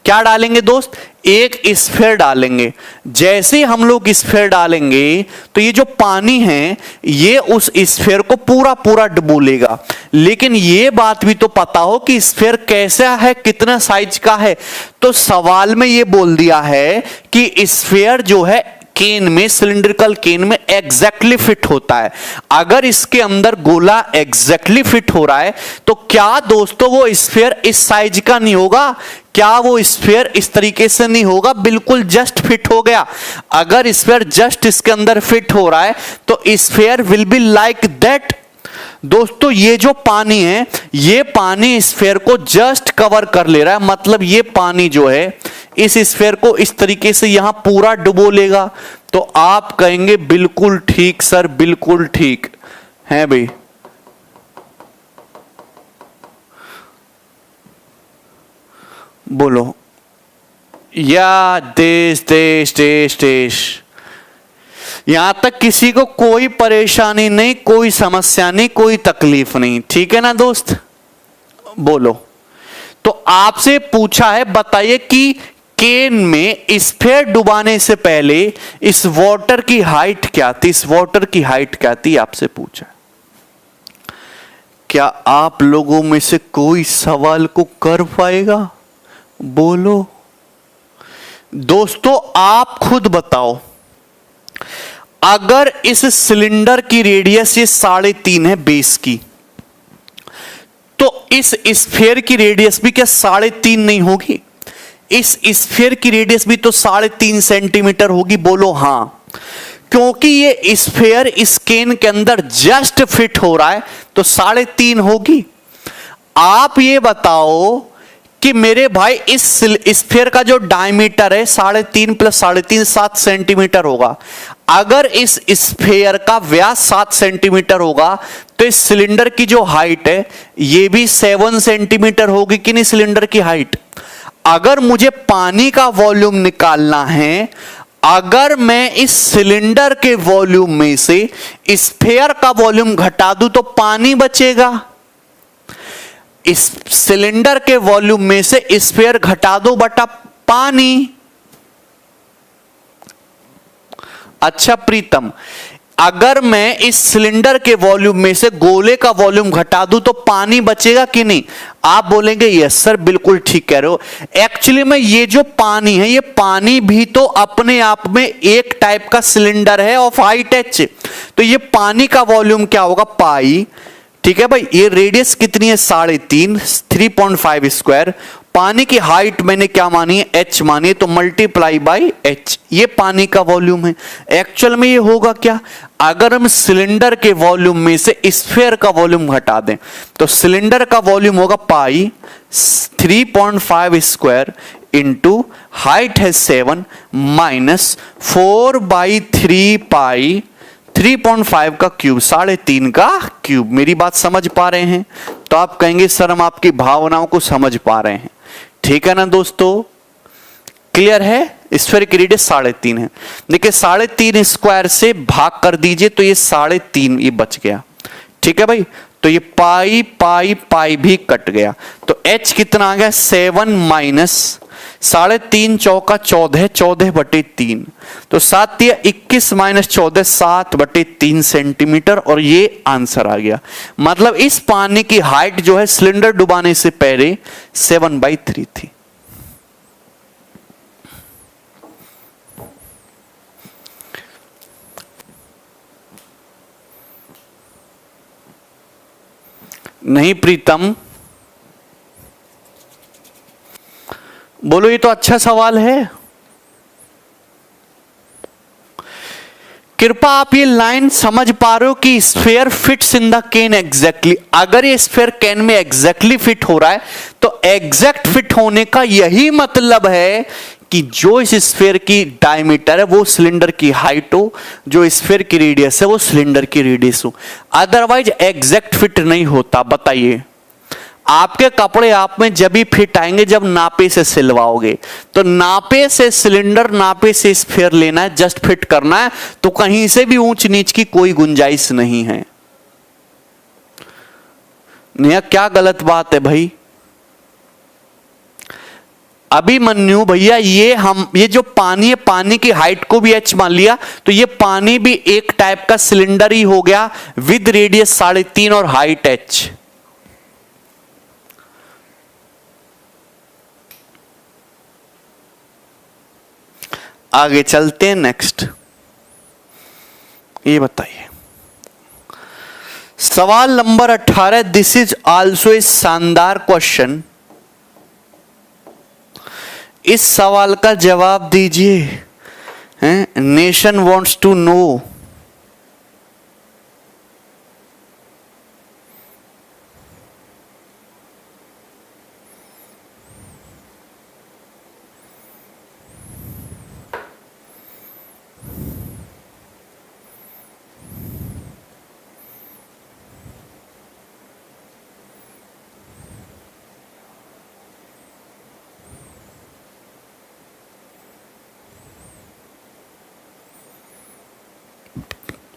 क्या डालेंगे दोस्त, एक स्फीयर डालेंगे। जैसे ही हम लोग स्फीयर डालेंगे तो ये जो पानी है ये उस स्फीयर को पूरा पूरा डुबो लेगा। लेकिन ये बात भी तो पता हो कि स्फीयर कैसा है, कितना साइज का है। तो सवाल में ये बोल दिया है कि स्फीयर जो है केन में, सिलिंड्रिकल केन में एग्जैक्टली फिट होता है। अगर इसके अंदर गोला एग्जैक्टली फिट हो रहा है तो क्या दोस्तों वो स्फीयर इस साइज का नहीं होगा? क्या वो स्फीयर इस तरीके से नहीं होगा? बिल्कुल जस्ट फिट हो गया। अगर स्फीयर जस्ट इसके अंदर फिट हो रहा है तो sphere will be like that. दोस्तों ये जो पानी है ये पानी स्फीयर को जस्ट कवर कर ले रहा है, मतलब ये पानी जो है इस स्फीयर को इस तरीके से यहां पूरा डुबो लेगा। तो आप कहेंगे बिल्कुल ठीक सर, बिल्कुल ठीक है भाई। बोलो या देश देश देश देश। यहां तक किसी को कोई परेशानी नहीं, कोई समस्या नहीं, कोई तकलीफ नहीं, ठीक है ना दोस्त? बोलो। तो आपसे पूछा है, बताइए कि केन में स्फीयर डुबाने से पहले इस वाटर की हाइट क्या थी? इस वाटर की हाइट क्या थी आपसे पूछा। क्या आप लोगों में से कोई सवाल को कर पाएगा? बोलो दोस्तों, आप खुद बताओ। अगर इस सिलेंडर की रेडियस ये 3.5 है बेस की, तो इस स्फीयर की रेडियस भी क्या 3.5 नहीं होगी? इस स्फीयर की रेडियस भी तो 3.5 सेंटीमीटर होगी। बोलो हां, क्योंकि ये स्फीयर इस केन के अंदर जस्ट फिट हो रहा है तो 3.5 होगी। आप ये बताओ कि मेरे भाई इस स्फीयर का जो डायमीटर है 3.5 प्लस 3.5 7 सेंटीमीटर होगा। अगर इस स्फीयर का व्यास 7 सेंटीमीटर होगा तो इस सिलेंडर की जो हाइट है ये भी 7 सेंटीमीटर होगी कि नहीं? सिलेंडर की हाइट। अगर मुझे पानी का वॉल्यूम निकालना है, अगर मैं इस सिलेंडर के वॉल्यूम में से स्फीयर का वॉल्यूम घटा दूं तो पानी बचेगा। इस सिलेंडर के वॉल्यूम में से स्फीयर घटा दो बटा पानी। अच्छा प्रीतम, अगर मैं इस सिलेंडर के वॉल्यूम में से गोले का वॉल्यूम घटा दूं तो पानी बचेगा कि नहीं? आप बोलेंगे यस सर, बिल्कुल ठीक कह रहे हो। एक्चुअली में ये जो पानी है, ये पानी भी तो अपने आप में एक टाइप का सिलेंडर है ऑफ हाइट h। तो ये पानी का वॉल्यूम क्या होगा? पाई। ठीक है भाई, ये रेडियस कितनी है? 3.5, 3.5 स्क्वायर। पानी की हाइट मैंने क्या मानी है? h मानी है, तो मल्टीप्लाई बाई h। ये पानी का वॉल्यूम है। एक्चुअल में ये होगा क्या? अगर हम सिलेंडर के वॉल्यूम में से स्फीयर का वॉल्यूम घटा दें तो सिलेंडर का वॉल्यूम होगा पाई 3.5 स्क्वायर इंटू हाइट है 7 माइनस 4/3 पाई 3.5 का क्यूब, 3.5 का क्यूब। मेरी बात समझ पा रहे हैं? तो आप कहेंगे सर हम आपकी भावनाओं को समझ पा रहे हैं। ठीक है ना दोस्तों, क्लियर है? स्फीयर की रेडियस 3.5 है। देखिए 3.5 स्क्वायर से भाग कर दीजिए तो ये 3.5 ये बच गया। ठीक है भाई, तो ये पाई पाई पाई भी कट गया। तो h कितना आ गया? 7 माइनस 3.5 चौका 14, 14/3। तो 7 या 21 माइनस 14, 7/3 सेंटीमीटर। और ये आंसर आ गया। मतलब इस पानी की हाइट जो है सिलेंडर डुबाने से पहले 7/3 थी। नहीं प्रीतम, बोलो ये तो अच्छा सवाल है। कृपा आप ये लाइन समझ पा रहे हो कि sphere fits in the can exactly. अगर ये स्फीयर केन में एग्जैक्टली फिट हो रहा है तो एग्जैक्ट फिट होने का यही मतलब है कि जो इस स्फीयर की डायमीटर है वो सिलेंडर की हाइट हो, जो स्फीयर की रेडियस है वो सिलेंडर की रेडियस हो। अदरवाइज एग्जैक्ट फिट नहीं होता। बताइए, आपके कपड़े आप में जब भी फिट आएंगे जब नापे से सिलवाओगे। तो नापे से सिलेंडर, नापे से स्फीयर लेना है, जस्ट फिट करना है, तो कहीं से भी ऊंच नीच की कोई गुंजाइश नहीं है। नहीं, क्या गलत बात है भाई? अभिमन्यु भैया ये जो पानी है, पानी की हाइट को भी h मान लिया, तो ये पानी भी एक टाइप का सिलेंडर ही हो गया विद रेडियस 3.5 और हाइट h। आगे चलते हैं नेक्स्ट। ये बताइए सवाल नंबर 18, दिस इज आल्सो ए शानदार क्वेश्चन। इस सवाल का जवाब दीजिए। Nation wants to know.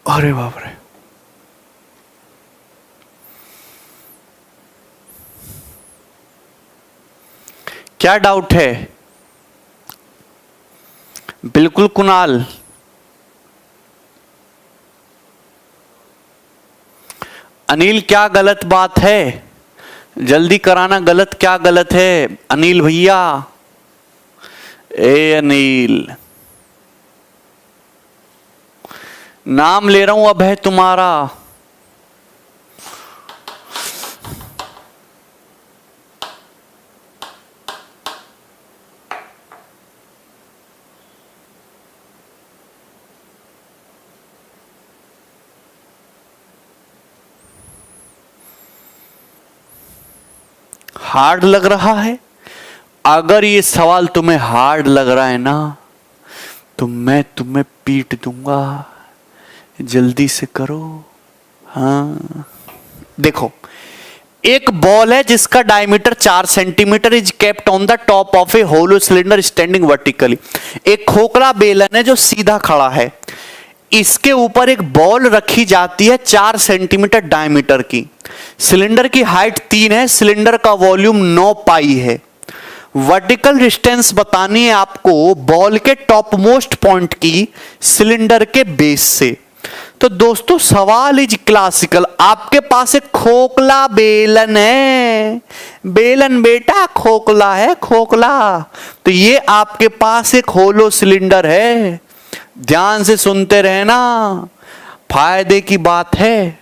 अरे बाप रे, क्या डाउट है? बिल्कुल कुणाल। अनिल क्या गलत बात है? जल्दी कराना, गलत क्या गलत है अनिल भैया? ए अनिल, नाम ले रहा हूं अब है तुम्हारा। हार्ड लग रहा है? अगर ये सवाल तुम्हें हार्ड लग रहा है ना, तो मैं तुम्हें पीट दूंगा। जल्दी से करो। हाँ देखो, एक बॉल है जिसका diameter 4 centimetre is kept on the top of a hollow cylinder standing vertically. एक खोखला बेलन है जो सीधा खड़ा है, इसके ऊपर एक बॉल रखी जाती है 4 सेंटीमीटर डायमीटर की। सिलेंडर की हाइट 3 है, सिलेंडर का वॉल्यूम 9 पाई है। वर्टिकल डिस्टेंस बतानी है आपको बॉल के टॉप मोस्ट पॉइंट की सिलेंडर के बेस से। तो दोस्तों सवाल इज क्लासिकल। आपके पास एक खोखला बेलन है, बेलन बेटा खोखला है, खोखला। तो ये आपके पास एक होलो सिलेंडर है। ध्यान से सुनते रहना, फायदे की बात है।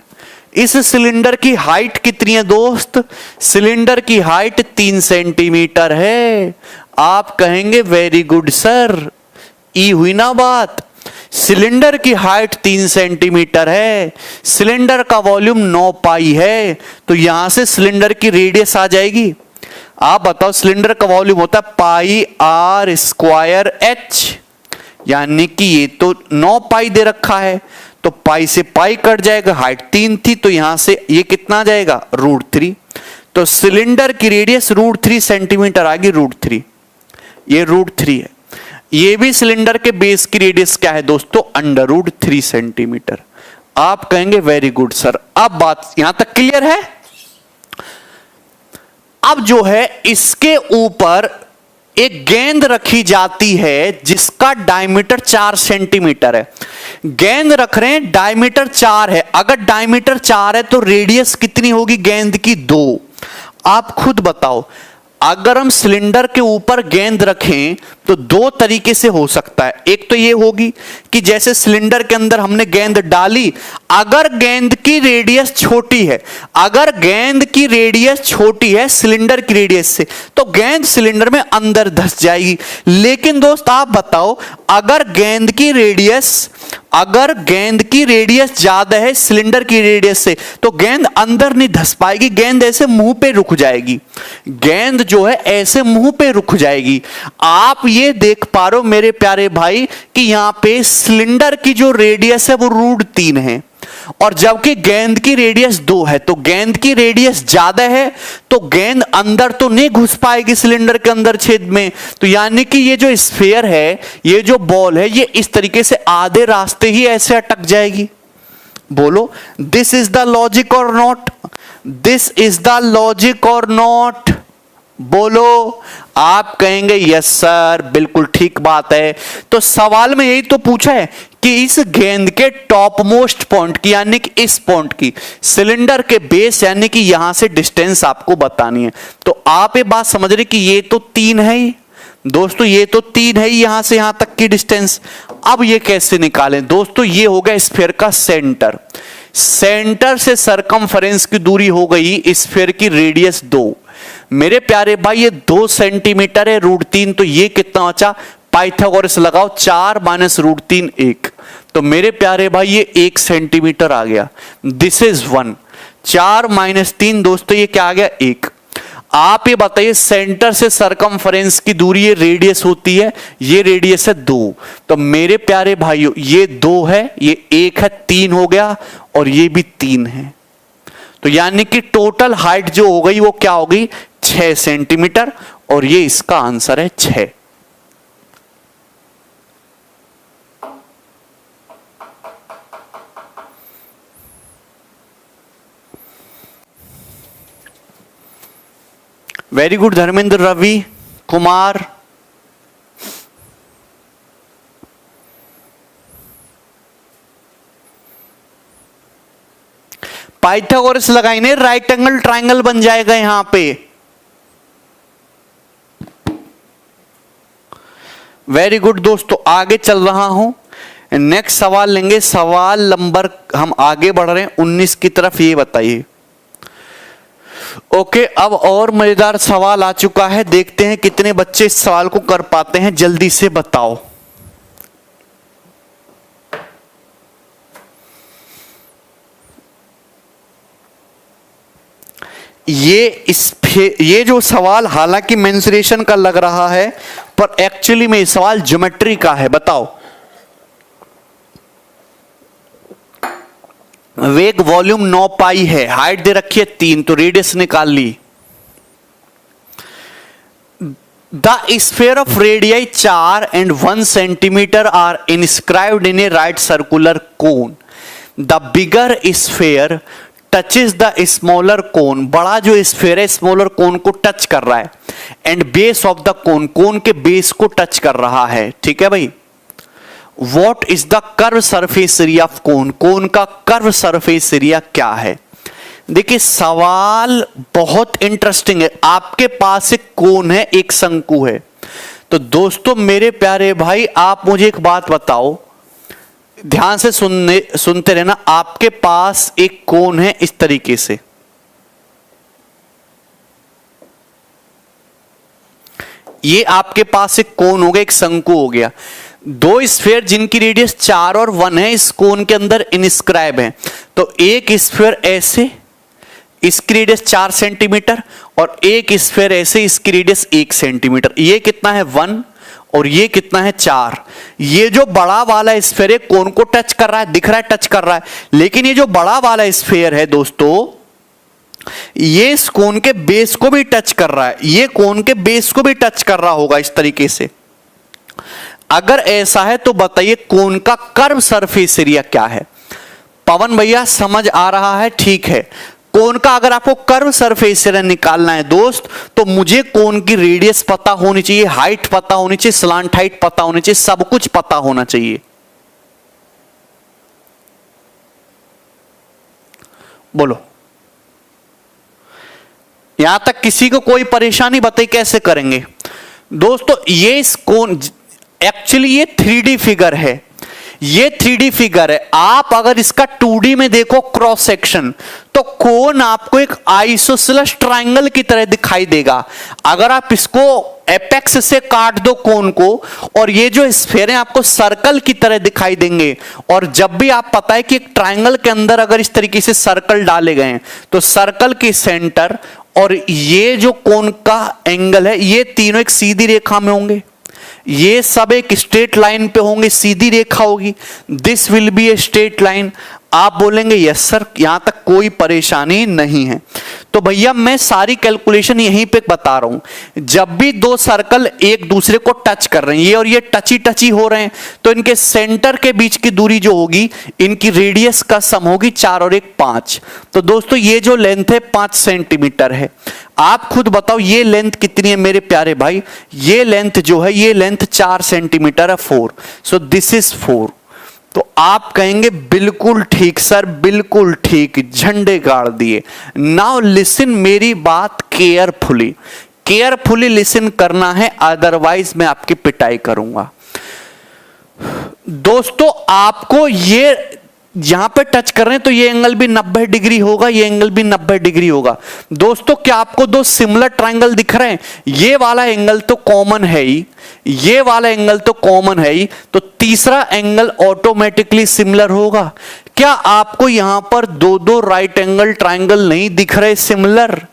इस सिलेंडर की हाइट कितनी है दोस्त? सिलेंडर की हाइट 3 सेंटीमीटर है। आप कहेंगे वेरी गुड सर, ई हुई ना बात। सिलेंडर की हाइट 3 सेंटीमीटर है, सिलेंडर का वॉल्यूम 9 पाई है, तो यहां से सिलेंडर की रेडियस आ जाएगी। आप बताओ, सिलेंडर का वॉल्यूम होता है पाई आर स्क्वायर एच, यानी कि ये तो 9 पाई दे रखा है, तो पाई से पाई कट जाएगा। हाइट 3 थी, तो यहां से ये कितना आ जाएगा? √3। तो सिलेंडर की रेडियस √3 सेंटीमीटर आ गई, √3। ये √3 है। ये भी सिलेंडर के बेस की रेडियस क्या है दोस्तों? √3 सेंटीमीटर। आप कहेंगे वेरी गुड सर। अब बात यहां तक क्लियर है? अब जो है इसके ऊपर एक गेंद रखी जाती है जिसका डायमीटर 4 सेंटीमीटर है। गेंद रख रहे हैं, डायमीटर 4 है। अगर डायमीटर 4 है तो रेडियस कितनी होगी गेंद की? 2। आप खुद बताओ, अगर हम सिलेंडर के ऊपर गेंद रखें तो 2 तरीके से हो सकता है। एक तो ये होगी कि जैसे सिलेंडर के अंदर हमने गेंद डाली, अगर गेंद की रेडियस छोटी है, अगर गेंद की रेडियस छोटी है सिलेंडर की रेडियस से, तो गेंद सिलेंडर में अंदर धंस जाएगी। लेकिन दोस्त आप बताओ, अगर गेंद की रेडियस ज्यादा है सिलेंडर की रेडियस से, तो गेंद अंदर नहीं धंस पाएगी, गेंद ऐसे मुंह पे रुक जाएगी। गेंद जो है ऐसे मुंह पे रुक जाएगी। आप ये देख पा रहे हो मेरे प्यारे भाई कि यहां पे सिलेंडर की जो रेडियस है वो √3 है, और जबकि गेंद की रेडियस 2 है। तो गेंद की रेडियस ज्यादा है तो गेंद अंदर तो नहीं घुस पाएगी सिलेंडर के अंदर छेद में। तो यानी कि ये जो स्फीयर है, ये जो बॉल है, ये इस तरीके से आधे रास्ते ही ऐसे अटक जाएगी। बोलो, दिस इज द लॉजिक और not? This is the logic और नॉट? बोलो। आप कहेंगे यस सर, बिल्कुल ठीक बात है। तो सवाल में यही तो पूछा है कि इस गेंद के टॉप मोस्ट पॉइंट की यानी कि इस पॉइंट की सिलेंडर के बेस यानी कि यहां से डिस्टेंस आपको बतानी है। तो आप ये बात समझ रहे कि ये तो 3 है ही दोस्तों, ये तो 3 है यहां से यहां तक की डिस्टेंस। अब ये कैसे निकालें दोस्तों? ये हो गया स्फीयर का सेंटर, सेंटर से सरकमफ्रेंस की दूरी हो गई स्फीयर की रेडियस 2। मेरे प्यारे भाई ये 2 सेंटीमीटर है √3, तो ये कितना बचा? पाइथागोरस लगाओ, 4 माइनस √3 1। तो मेरे प्यारे भाई ये 1 सेंटीमीटर आ गया। This is 1। 4 माइनस 3 दोस्तों ये क्या आ गया? 1। आप ये बताइए सेंटर से सरकमफ्रेंस की दूरी ये रेडियस होती है, ये रेडियस है 2। तो मेरे प्यारे भाइयों ये 2 है, ये 1 है, 3 हो गया और ये भी 3 है। तो यानी कि टोटल हाइट जो हो गई वो क्या हो गई? 6 सेंटीमीटर और ये इसका आंसर है 6। Very good Dharmendra, Ravi Kumar. Pythagoras लगाइए, राइट एंगल ट्राइंगल बन जाएगा यहां पे। वेरी गुड दोस्तों, आगे चल रहा हूं। नेक्स्ट सवाल लेंगे, सवाल नंबर हम आगे बढ़ रहे हैं 19 की तरफ। ये बताइए। ओके, अब और मजेदार सवाल आ चुका है, देखते हैं कितने बच्चे इस सवाल को कर पाते हैं। जल्दी से बताओ। ये जो सवाल हालांकि मेंसुरेशन का लग रहा है, पर एक्चुअली में सवाल ज्योमेट्री का है। बताओ। वेग वॉल्यूम 9 पाई है, हाइट दे रखी है 3, तो रेडियस निकाल ली। The sphere of radii 4 and 1 centimetre are inscribed in a right circular cone. The bigger sphere touches the smaller cone. बड़ा जो स्फीयर है स्मॉलर कोन को टच कर रहा है, and base of the cone, cone के बेस को टच कर रहा है। ठीक है भाई। What is the curve surface area of cone? Cone का कर्व सरफेस एरिया क्या है? देखिए सवाल बहुत इंटरेस्टिंग है। आपके पास एक कोन है, एक शंकु है। तो दोस्तों मेरे प्यारे भाई आप मुझे एक बात बताओ, ध्यान से सुनते रहना। आपके पास एक कोन है इस तरीके से, ये आपके पास एक कोन हो गया, एक शंकु हो गया। 2 स्फीयर जिनकी रेडियस 4 और 1 है इस कोन के अंदर इनस्क्राइब है। तो एक स्फीयर ऐसे, इसकी रेडियस 4 सेंटीमीटर, और एक स्फीयर ऐसे, इसकी रेडियस 1 सेंटीमीटर। ये कितना है? 1 और ये कितना है? 4। ये जो बड़ा वाला स्फीयर है कोन को टच कर रहा है, दिख रहा है टच कर रहा है, लेकिन ये जो बड़ा वाला स्फीयर है दोस्तों ये इस कोन के बेस को भी टच कर रहा है, ये कोन के बेस को भी टच कर रहा होगा इस तरीके से। अगर ऐसा है तो बताइए कोन का कर्व सरफेस एरिया क्या है? पवन भैया समझ आ रहा है, ठीक है। कोन का अगर आपको कर्व सरफेस एरिया निकालना है दोस्त, तो मुझे कोन की रेडियस पता होनी चाहिए, हाइट पता होनी चाहिए, स्लांट हाइट पता होनी चाहिए, सब कुछ पता होना चाहिए। बोलो। यहां तक किसी को कोई परेशानी? बताइए कैसे करेंगे दोस्तों। ये इस कोन एक्चुअली ये 3D फिगर है, ये 3D फिगर है। आप अगर इसका 2D में देखो क्रॉस सेक्शन, तो कोन आपको एक आइसोसेलेस ट्रायंगल की तरह दिखाई देगा। अगर आप इसको एपेक्स से काट दो कोन को, और ये जो स्फीयर है आपको सर्कल की तरह दिखाई देंगे। और जब भी आप पता है कि एक ट्रायंगल के अंदर अगर इस तरीके से सर्कल डाले गए हैं, तो सर्कल के सेंटर और ये जो कोन का एंगल है, ये तीनों एक सीधी रेखा में होंगे, ये सब एक स्ट्रेट लाइन पे होंगे, सीधी रेखा होगी। This will be a straight line. आप बोलेंगे यस सर, यहां तक कोई परेशानी नहीं है। तो भैया मैं सारी कैलकुलेशन यहीं पे बता रहा हूं। जब भी 2 सर्कल एक दूसरे को टच कर रहे हैं, ये और ये टची टची हो रहे हैं, तो इनके सेंटर के बीच की दूरी जो होगी, इनकी रेडियस का सम होगी 4 और 1 5। तो दोस्तों ये जो लेंथ है 5 सेंटीमीटर है। आप खुद बताओ ये लेंथ कितनी है मेरे प्यारे भाई? ये लेंथ जो है, ये लेंथ 4 सेंटीमीटर है, 4। So this is 4। तो आप कहेंगे बिल्कुल ठीक सर, बिल्कुल ठीक, झंडे गाड़ दिए। नाउ लिसन मेरी बात केयरफुली, केयरफुली लिसन करना है, अदरवाइज मैं आपकी पिटाई करूंगा। दोस्तों आपको ये यहां पे टच कर रहे हैं तो ये एंगल भी 90 डिग्री होगा, ये एंगल भी 90 डिग्री होगा। दोस्तों क्या आपको दो सिमिलर ट्रायंगल दिख रहे हैं? ये वाला एंगल तो कॉमन है ही, ये वाला एंगल तो कॉमन है ही, तो तीसरा एंगल ऑटोमेटिकली सिमिलर होगा। क्या आपको यहां पर दो दो राइट एंगल ट्रायंगल नहीं दिख रहे similar?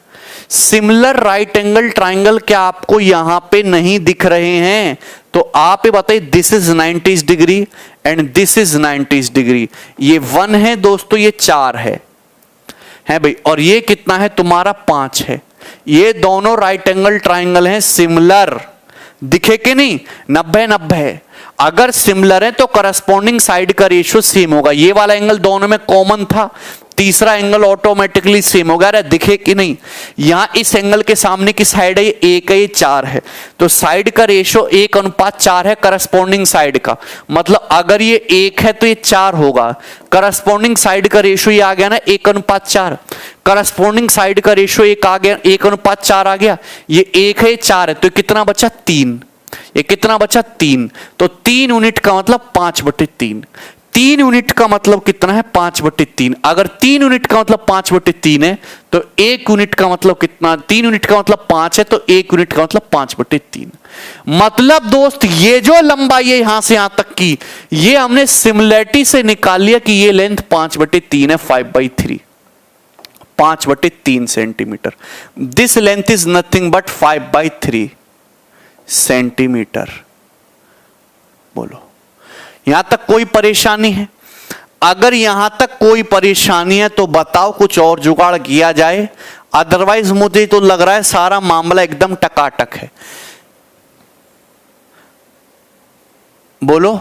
Similar right angle triangle क्या आपको यहां पे नहीं दिख रहे हैं? तो आप ये बताइए, this is 90 degree and this is 90 degree. ये 1 है दोस्तों, ये 4 है भाई, और ये कितना है तुम्हारा? 5 है। ये दोनों राइट एंगल ट्रायंगल हैं सिमिलर, दिखे कि नहीं? 90-90 है। अगर सिमिलर है तो करस्पॉन्डिंग साइड का रेशियो सेम होगा। ये वाला एंगल दोनों में कॉमन था, तीसरा एंगल ऑटोमेटिकली सेम हो गया। अरे दिखे कि नहीं? यहां इस एंगल के सामने की साइड है, ये 1 है, ये 4 है, तो साइड का रेशियो 1:4 है करस्पॉन्डिंग साइड का। मतलब अगर ये 1 है तो ये 4 होगा। करस्पॉन्डिंग साइड का रेशियो ये आ गया ना 1:4। करस्पॉन्डिंग साइड का रेशियो 1 आ गया, 1:4 आ गया। ये 1 है, ये 4 है, तो कितना बचा? 3। ये कितना बचा? 3। तो 3 यूनिट का मतलब 5/3। 3 यूनिट का मतलब कितना है? 5/3। अगर 3 यूनिट का मतलब 5/3 है तो 1 यूनिट का मतलब कितना? 3 यूनिट का मतलब 5 है, तो 1 यूनिट का मतलब 5/3। मतलब दोस्त ये जो लंबाई है यहां से यहां तक की, ये हमने सिमिलरिटी से निकाल लिया कि ये लेंथ 5/3 है, 5/3, 5/3 centimetre. This length is nothing but 5/3 centimetre. बोलो यहां तक कोई परेशानी है? अगर यहां तक कोई परेशानी है तो बताओ, कुछ और जुगाड़ किया जाए, अदरवाइज मुझे तो लग रहा है सारा मामला एकदम टकाटक है। बोलो।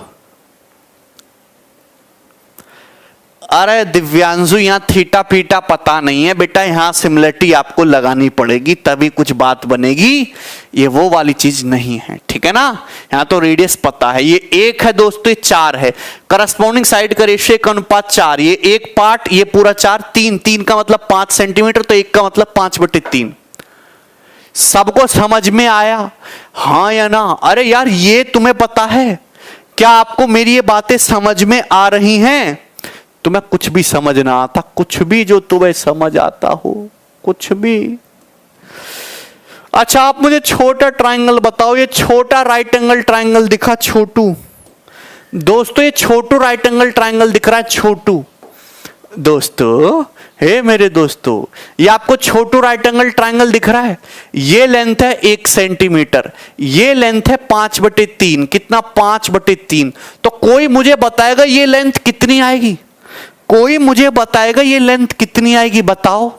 अरे दिव्यांशु, यहां थीटा पीटा पता नहीं है बेटा, यहां सिमिलरिटी आपको लगानी पड़ेगी तभी कुछ बात बनेगी। ये वो वाली चीज नहीं है, ठीक है ना? यहां तो रेडियस पता है, ये 1 है दोस्तों, ये 4 है। करस्पॉन्डिंग साइड का रेशियो 1:4, ये 1 पार्ट, ये पूरा 4, 3 का मतलब 5 सेंटीमीटर, तो 1 का मतलब 5/3। सबको समझ में आया? हाँ या ना? अरे यार ये तुम्हें पता है क्या? आपको मेरी ये बातें समझ में आ रही हैं? तुम्हें कुछ भी समझ ना आता, कुछ भी जो तुम्हें समझ आता हो, कुछ भी। अच्छा आप मुझे छोटा ट्रायंगल बताओ। ये छोटा राइट एंगल ट्रायंगल दिखा छोटू? दोस्तों ये छोटू राइट एंगल ट्रायंगल दिख रहा है, छोटू। दोस्तों हे मेरे दोस्तों, ये आपको छोटू राइट एंगल ट्रायंगल दिख रहा है? ये लेंथ है 1 सेंटीमीटर, ये लेंथ है 5/3। कितना? 5/3। तो कोई मुझे बताएगा ये लेंथ कितनी आएगी? कोई मुझे बताएगा ये लेंथ कितनी आएगी? बताओ।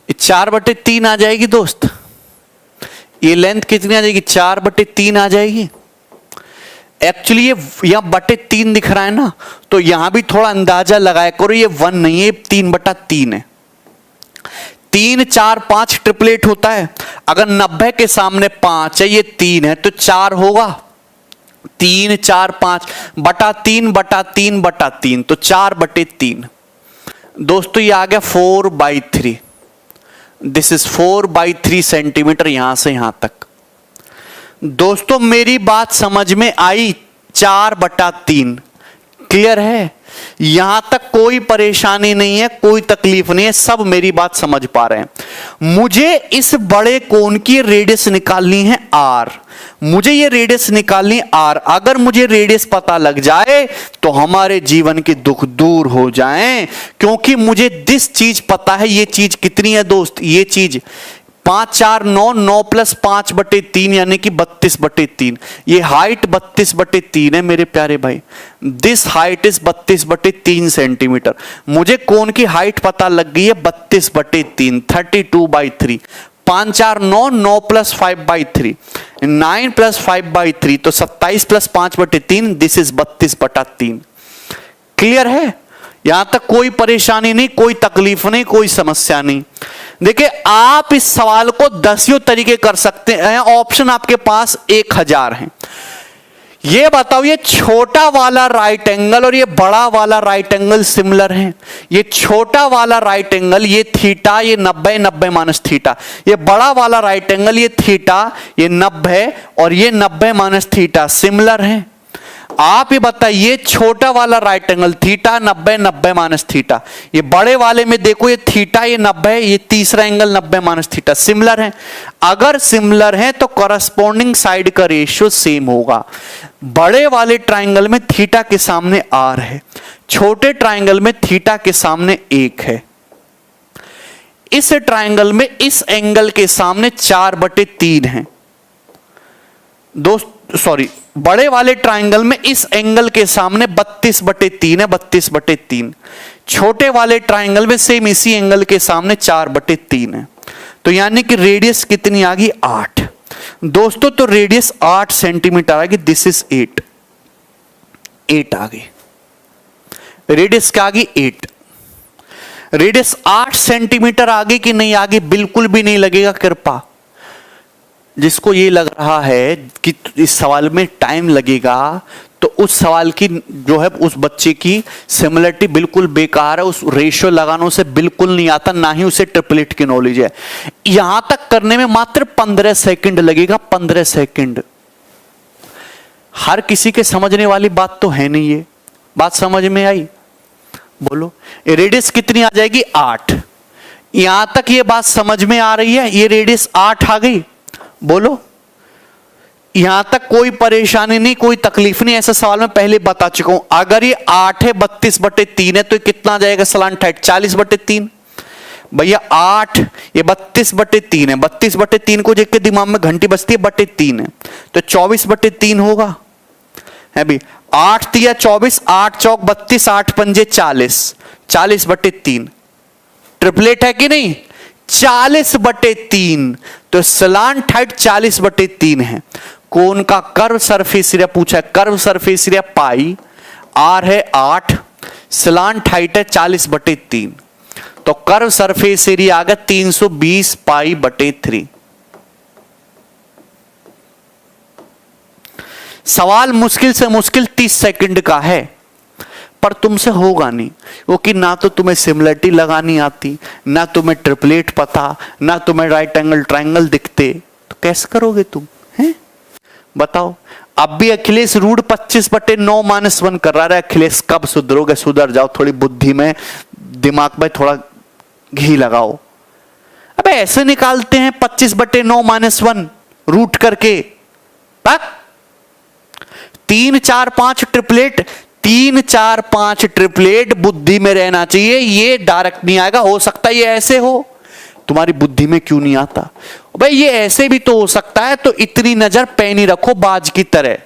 ये 4/3 आ जाएगी दोस्त। ये लेंथ कितनी आ जाएगी? 4/3 आ जाएगी। एक्चुअली ये यहां 3 दिख रहा है ना, तो यहां भी थोड़ा अंदाजा लगाया करो। ये 1 नहीं है, 3/3 है। 3, 4, 5 ट्रिपलेट होता है। अगर 90 के सामने 5 है, ये 3 है, तो 4 होगा। 3, 4, 5/3/3/3, तो 4/3। दोस्तों ये आ गया 4/3। दिस इज 4/3 सेंटीमीटर यहां से यहां तक। दोस्तों मेरी बात समझ में आई? 4/3 क्लियर है? यहां तक कोई परेशानी नहीं है, कोई तकलीफ नहीं है, सब मेरी बात समझ पा रहे हैं। मुझे इस बड़े कोण की रेडियस निकालनी है r। मुझे ये रेडियस निकालनी r। अगर मुझे रेडियस पता लग जाए तो हमारे जीवन के दुख दूर हो जाएं, क्योंकि मुझे दिस चीज पता है। ये चीज कितनी है दोस्त? ये चीज 5 4 9, 9+5/3 यानी कि 32/3। ये हाइट 32/3 है मेरे प्यारे भाई। This height is 32/3 centimetre. मुझे कोण की हाइट पता लग गई है 32/3, 32/3। 5 4 9, 9+5/3, 9+5/3 तो 27+5/3, दिस इज 32/3। क्लियर है? यहां तक कोई परेशानी नहीं, कोई तकलीफ नहीं, कोई समस्या नहीं। देखिए आप इस सवाल को 10 तरीके कर सकते हैं, ऑप्शन आपके पास 1000 हैं। ये बताओ, ये छोटा वाला राइट एंगल और ये बड़ा वाला राइट एंगल सिमिलर हैं? ये छोटा वाला राइट एंगल ये थीटा, ये 90 90 माइनस थीटा। ये बड़ा वाला राइट एंगल ये थीटा, ये 90 और ये 90 माइनस थीटा सिमिलर हैं? आप ये बताइए, छोटा वाला right angle theta 90 90 minus theta, ये बड़े वाले में देखो ये थीटा ये 90, ये तीसरा एंगल 90 माइनस थीटा, सिमिलर है? अगर सिमिलर है तो कॉरस्पॉन्डिंग साइड का रेशियो सेम होगा। बड़े वाले ट्राइंगल में थीटा के सामने आर है, छोटे ट्राइंगल में थीटा के सामने 1 है। इस ट्राइंगल में इस एंगल के सामने 4/3 है दोस्त, सॉरी, बड़े वाले ट्राइंगल में इस एंगल के सामने 32/3 है, 32/3। छोटे वाले ट्राइंगल में सेम इसी एंगल के सामने 4/3 है। तो यानी कि रेडियस कितनी आ गई? 8 दोस्तों। तो रेडियस 8 सेंटीमीटर आ गई, दिस इज 8 आ गई। रेडियस क्या आ गई? 8। रेडियस 8 सेंटीमीटर आ गई कि नहीं आ गई? बिल्कुल भी नहीं लगेगा कृपा। जिसको ये लग रहा है कि इस सवाल में टाइम लगेगा, तो उस सवाल की जो है उस बच्चे की सिमिलरिटी बिल्कुल बेकार है, उस रेशियो लगाने से बिल्कुल नहीं आता, ना ही उसे ट्रिपलेट की नॉलेज है। यहां तक करने में मात्र 15 सेकंड लगेगा, 15 सेकंड। हर किसी के समझने वाली बात तो है नहीं। ये बात समझ में आई? बोलो, रेडियस कितनी आ जाएगी? 8। यहां तक ये बात समझ में आ रही है? ये रेडियस 8 आ गई। बोलो, यहां तक कोई परेशानी नहीं, कोई तकलीफ नहीं। ऐसा सवाल मैं पहले बता चुका हूं। अगर ये 8 है, 32/3 है, तो कितना जाएगा सलांट हाइट? 40/3 भैया। 8 ये 32/3 है, 32/3 को देख के दिमाग में घंटी बजती है, बटे 3 है, तो 24/3 होगा, है भी। 8 तिया 24, 8 चौक 32, 8 पंजे 40, 40/3 ट्रिपलेट है कि नहीं? 40/3। तो सलांट हाइट 40/3 है। कोन का कर्व सरफेस एरिया पूछा है, curve surface area pi, r है 8, सलांट हाइट है 40/3, तो कर्व सरफेस एरिया आ गया 320 π/3। सवाल मुश्किल से मुश्किल 30 सेकंड का है, पर तुमसे होगा नहीं, क्योंकि ना तो तुम्हें सिमिलरिटी लगानी आती, ना तुम्हें ट्रिपलेट पता, ना तुम्हें राइट एंगल ट्रायंगल दिखते, तो कैसे करोगे तुम? हैं? बताओ। अब भी अखिलेश रूढ़ 25/9 - 1 कर रहा है। अखिलेश कब सुधरोगे? सुधर जाओ, थोड़ी बुद्धि में, दिमाग में थोड़ा घी लगाओ। अबे ऐसे निकालते हैं 25/9 - 1 रूट करके। 3 4 5 ट्रिपलेट, 3 4 5 ट्रिपलेट बुद्धि में रहना चाहिए। ये डायरेक्ट नहीं आएगा। हो सकता है ये ऐसे हो, तुम्हारी बुद्धि में क्यों नहीं आता? भाई ये ऐसे भी तो हो सकता है, तो इतनी नजर पैनी रखो बाज की तरह।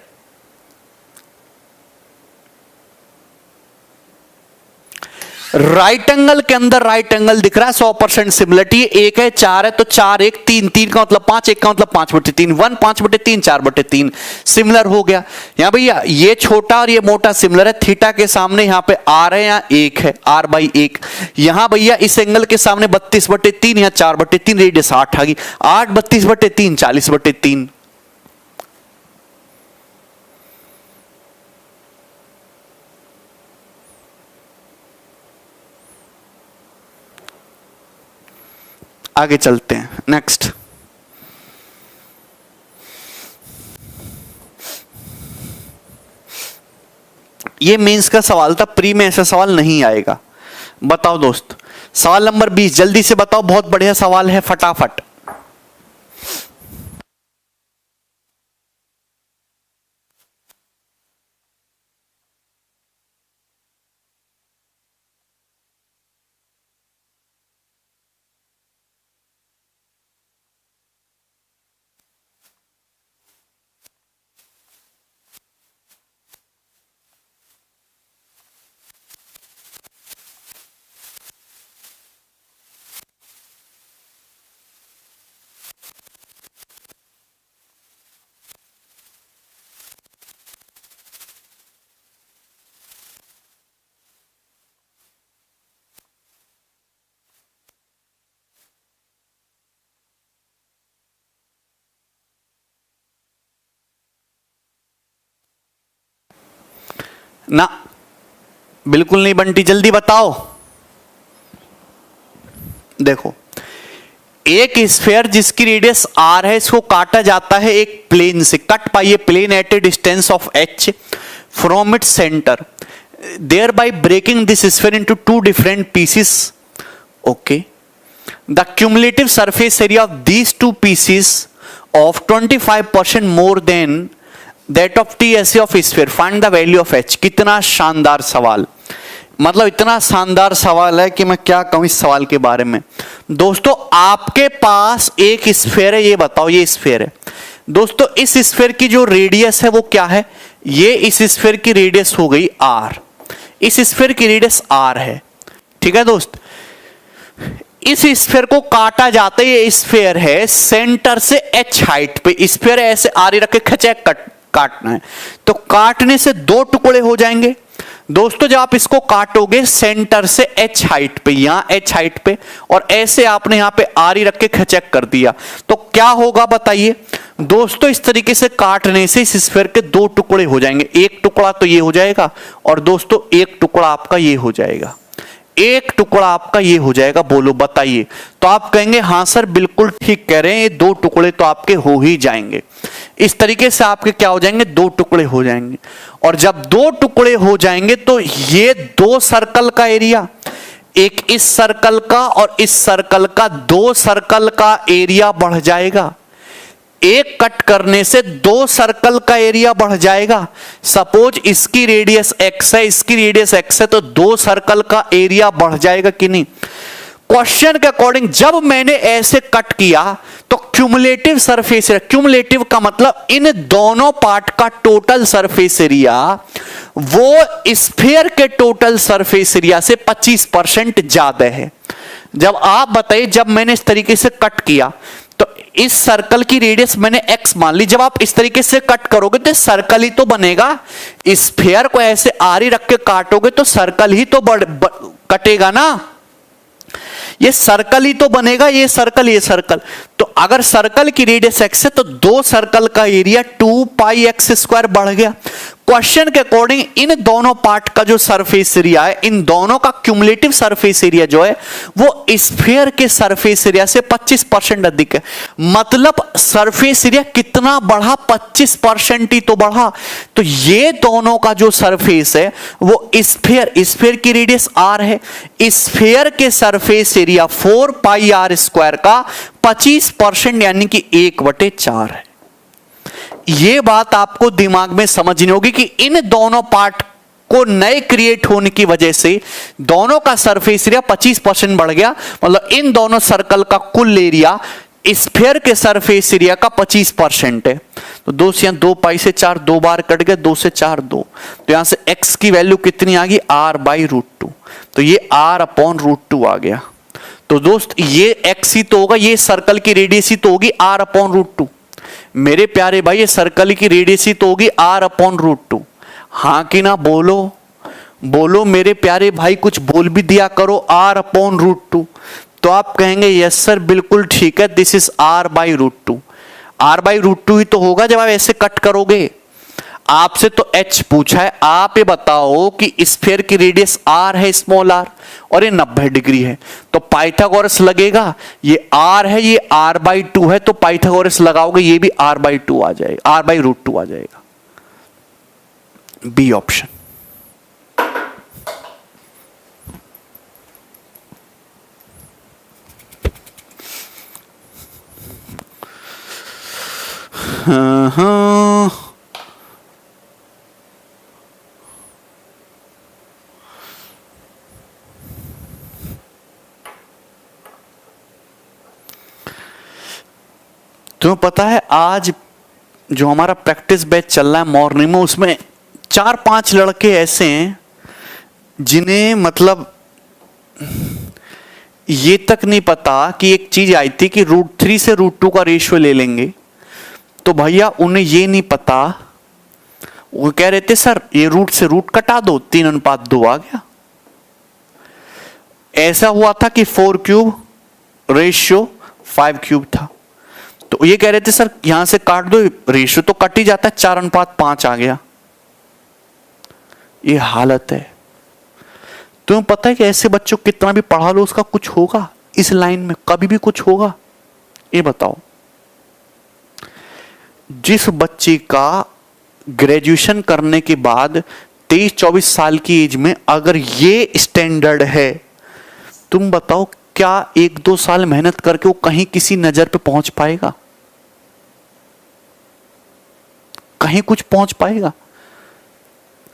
राइट एंगल के अंदर राइट एंगल दिख रहा है, 100% सिमिलरिटी। 1 है 4 है, तो 4 1 3, 3 का मतलब 5, 1 का मतलब 5/3, 1 5/3, 4/3 सिमिलर हो गया। यहां भैया ये छोटा और ये मोटा सिमिलर है। थीटा के सामने यहां पे आर है, यहां 1 है, r/1। यहां भैया इस एंगल के सामने 32/3, यहां 4/3, रेडियस 8 आ गई। 8 32/3, 40/3। आगे चलते हैं, नेक्स्ट। ये मेंस का सवाल था, प्री में ऐसा सवाल नहीं आएगा। बताओ दोस्त, सवाल नंबर 20 जल्दी से बताओ, बहुत बढ़िया सवाल है, फटाफट। ना, बिल्कुल नहीं बंटी, जल्दी बताओ। देखो, एक स्फीयर जिसकी रेडियस r है, इसको काटा जाता है एक प्लेन से। कट पाइए plane at a distance of h from its centre, thereby breaking this sphere into two different pieces. Okay, the cumulative surface area of these two pieces of 25% more than that of TSA of sphere, find the value of H। कितना शानदार सवाल, मतलब इतना शानदार सवाल है कि मैं क्या कहूं इस सवाल के बारे में। दोस्तों, आपके पास एक स्फीयर है, ये बताओ, ये स्फीयर है दोस्तों, इस स्फीयर की जो रेडियस है वो क्या है, ये इस स्फीयर की रेडियस हो गई r, इस स्फीयर की रेडियस r है, ठीक है दोस्त। इस स्फीयर को काटा जाता है, ये स्फीयर है सेंटर से h हाइट पे, स्फीयर ऐसे आरी रख के खचे काटना है, तो काटने से दो टुकड़े हो जाएंगे दोस्तों। जब आप इसको काटोगे सेंटर से h हाइट पे, यहां h हाइट पे, और ऐसे आपने यहां पे आरी रख के खचेक कर दिया, तो क्या होगा बताइए दोस्तों। इस तरीके से काटने से इस स्फीयर के दो टुकड़े हो जाएंगे, एक टुकड़ा तो ये हो जाएगा, और दोस्तों एक टुकड़ा आपका ये हो जाएगा, एक टुकड़ा आपका ये हो जाएगा। बोलो बताइए, तो आप कहेंगे हाँ सर बिल्कुल ठीक कह रहे हैं, ये दो टुकड़े तो आपके हो ही जाएंगे। इस तरीके से आपके क्या हो जाएंगे, दो टुकड़े हो जाएंगे। और जब दो टुकड़े हो जाएंगे तो ये दो सर्कल का एरिया, एक इस सर्कल का और इस सर्कल का, दो सर्कल का एरिया बढ़ जाएगा। एक कट करने से दो सर्कल का एरिया बढ़ जाएगा। सपोज इसकी रेडियस x है, इसकी रेडियस x है, तो दो सर्कल का एरिया बढ़ जाएगा कि नहीं। क्वेश्चन के अकॉर्डिंग जब मैंने ऐसे कट किया तो क्यूमुलेटिव सरफेस एरिया, क्यूमुलेटिव का मतलब इन दोनों पार्ट का टोटल सरफेस एरिया वो स्फीयर के टोटल सरफेस एरिया से 25% ज्यादा है। जब आप बताइए, जब मैंने इस तरीके से कट किया तो इस सर्कल की रेडियस मैंने x मान ली, जब आप इस तरीके से कट करोगे तो सर्कल ही तो बनेगा। स्फीयर को ऐसे आरी रख के काटोगे तो सर्कल ही तो कटेगा ना, ये सर्कल ही तो बनेगा, ये सर्कल ये सर्कल। तो अगर सर्कल की रेडियस x है तो दो सर्कल का एरिया 2πx² बढ़ गया। क्वेश्चन के अकॉर्डिंग इन दोनों पार्ट का जो सरफेस एरिया है, इन दोनों का क्यूमुलेटिव सरफेस एरिया जो है वो स्फीयर के सरफेस एरिया से 25% अधिक है। मतलब सरफेस एरिया कितना बढ़ा, 25% ही तो बढ़ा। तो ये दोनों का जो सरफेस है वो स्फीयर की रेडियस r है, स्फीयर के सरफेस एरिया 4πr² का 25% यानी कि 1/4 है। ये बात आपको दिमाग में समझनी होगी कि इन दोनों पार्ट को नए क्रिएट होने की वजह से दोनों का सरफेस एरिया 25% बढ़ गया। मतलब इन दोनों सर्कल का कुल एरिया स्फीयर के सरफेस एरिया का 25% है। तो दोस्त यहां 2π से 4 दो बार कट गए, 2 से 4 2, तो यहां से x की वैल्यू कितनी आ गई, r/√2। तो ये r/√2 आ गया। तो दोस्त ये x ही तो होगा, ये सर्कल की रेडियस ही तो होगी r/√2। मेरे प्यारे भाई ये सर्कल की रेडियस ही तो होगी r/√2। हाँ कि ना, बोलो बोलो मेरे प्यारे भाई, कुछ बोल भी दिया करो, r/√2। तो आप कहेंगे यस सर बिल्कुल ठीक है, दिस इज r/√2। r/√2 ही तो होगा जब आप ऐसे कट करोगे। आपसे तो h पूछा है, आप ये बताओ कि स्फीयर की रेडियस r है, स्मॉल r, और ये 90 डिग्री है, तो पाइथागोरस लगेगा। ये r है, ये r/2 है, तो पाइथागोरस लगाओगे, ये भी r/2 आ जाएगा, r/√2 आ जाएगा। B option. हाँ तुम्हें पता है आज जो हमारा प्रैक्टिस बैच चल रहा है मॉर्निंग में, उसमें 4-5 लड़के ऐसे हैं जिन्हें मतलब ये तक नहीं पता कि एक चीज आई थी कि √3 से √2 का रेशियो ले लेंगे। तो भैया उन्हें ये नहीं पता, वो कह रहे थे सर ये रूट से रूट कटा दो, 3:2 आ गया। ऐसा हुआ था कि 4³ रेशियो 5³ था, तो ये कह रहे थे सर यहां से काट दो, रेशियो तो कट ही जाता है, 4:5 आ गया। ये हालत है। तुम्हें पता है कि ऐसे बच्चों को कितना भी पढ़ा लो उसका कुछ होगा इस लाइन में, कभी भी कुछ होगा? ये बताओ। जिस बच्चे का ग्रेजुएशन करने के बाद 23-24 साल की एज में अगर ये स्टैंडर्ड है, तुम बताओ क्या 1-2 साल मेहनत करके वो कहीं किसी नजर पे पहुंच पाएगा? कहीं कुछ पहुंच पाएगा?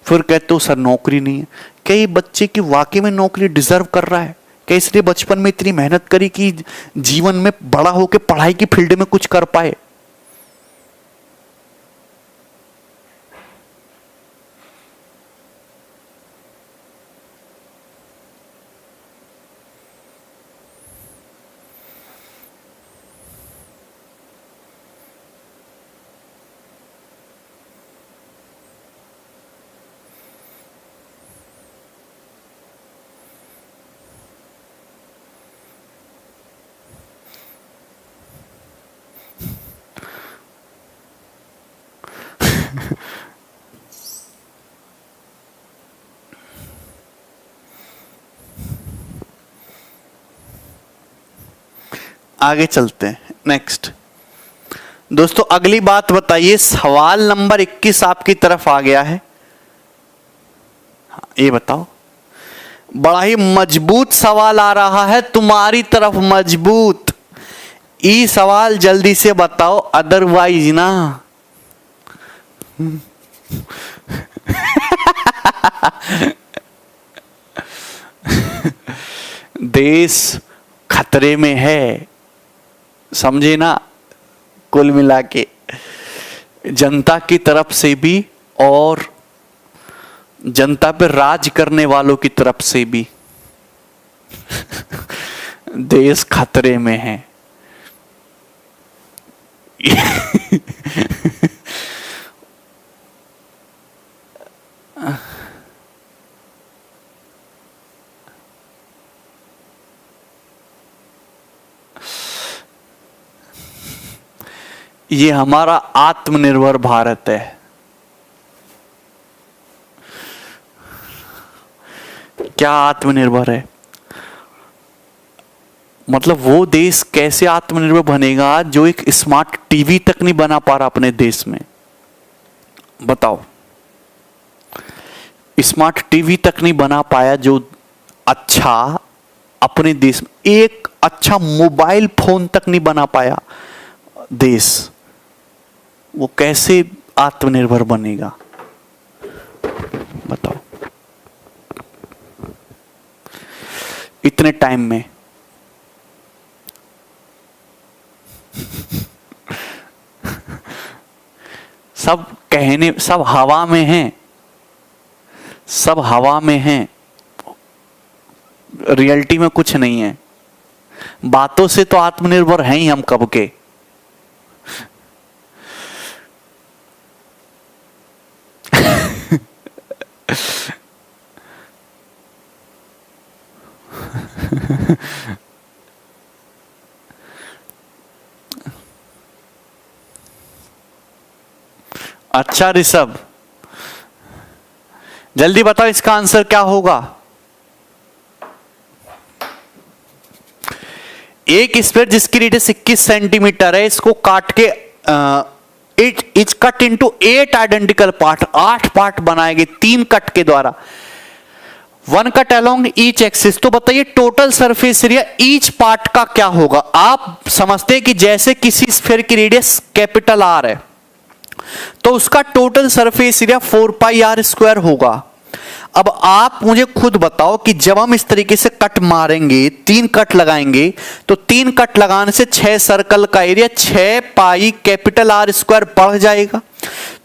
फिर कहते हो सर नौकरी नहीं है। क्या ये बच्चे की वाकई में नौकरी डिजर्व कर रहा है? क्या इसलिए बचपन में इतनी मेहनत करी कि जीवन में बड़ा होकर पढ़ाई की फील्ड में कुछ कर पाए? आगे चलते हैं। नेक्स्ट दोस्तों, अगली बात बताइए। सवाल नंबर 21 आपकी तरफ आ गया है। ये बताओ, बड़ा ही मजबूत सवाल आ रहा है तुम्हारी तरफ, मजबूत। ये सवाल जल्दी से बताओ, अदरवाइज ना देश खतरे में है, समझे ना? कुल मिला के जनता की तरफ से भी और जनता पर राज करने वालों की तरफ से भी देश खतरे में है। ये हमारा आत्मनिर्भर भारत है। क्या आत्मनिर्भर है? मतलब वो देश कैसे आत्मनिर्भर बनेगा जो एक स्मार्ट टीवी तक नहीं बना पा रहा अपने देश में? बताओ, स्मार्ट टीवी तक नहीं बना पाया जो अच्छा अपने देश में, एक अच्छा मोबाइल फोन तक नहीं बना पाया देश, वो कैसे आत्मनिर्भर बनेगा? बताओ, इतने टाइम में। सब कहने, सब हवा में हैं, सब हवा में हैं, रियलिटी में कुछ नहीं है। बातों से तो आत्मनिर्भर हैं ही हम कब के। अच्छा ऋषभ, जल्दी बताओ इसका आंसर क्या होगा? एक स्फीयर जिसकी रेडियस 21 सेंटीमीटर है, इसको काट के it's cut into 8 identical part, 8 part बनाए गए 3 कट के द्वारा। 1 कट अलोंग ईच एक्सिस। तो बताइए total surface area each part का क्या होगा? आप समझते हैं कि जैसे किसी स्फीयर की रेडियस कैपिटल आर है तो उसका टोटल सरफेस एरिया 4πr² होगा। अब आप मुझे खुद बताओ कि जब हम इस तरीके से कट मारेंगे, 3 कट लगाएंगे, तो 3 कट लगाने से 6 सर्कल का एरिया 6πR² बढ़ जाएगा।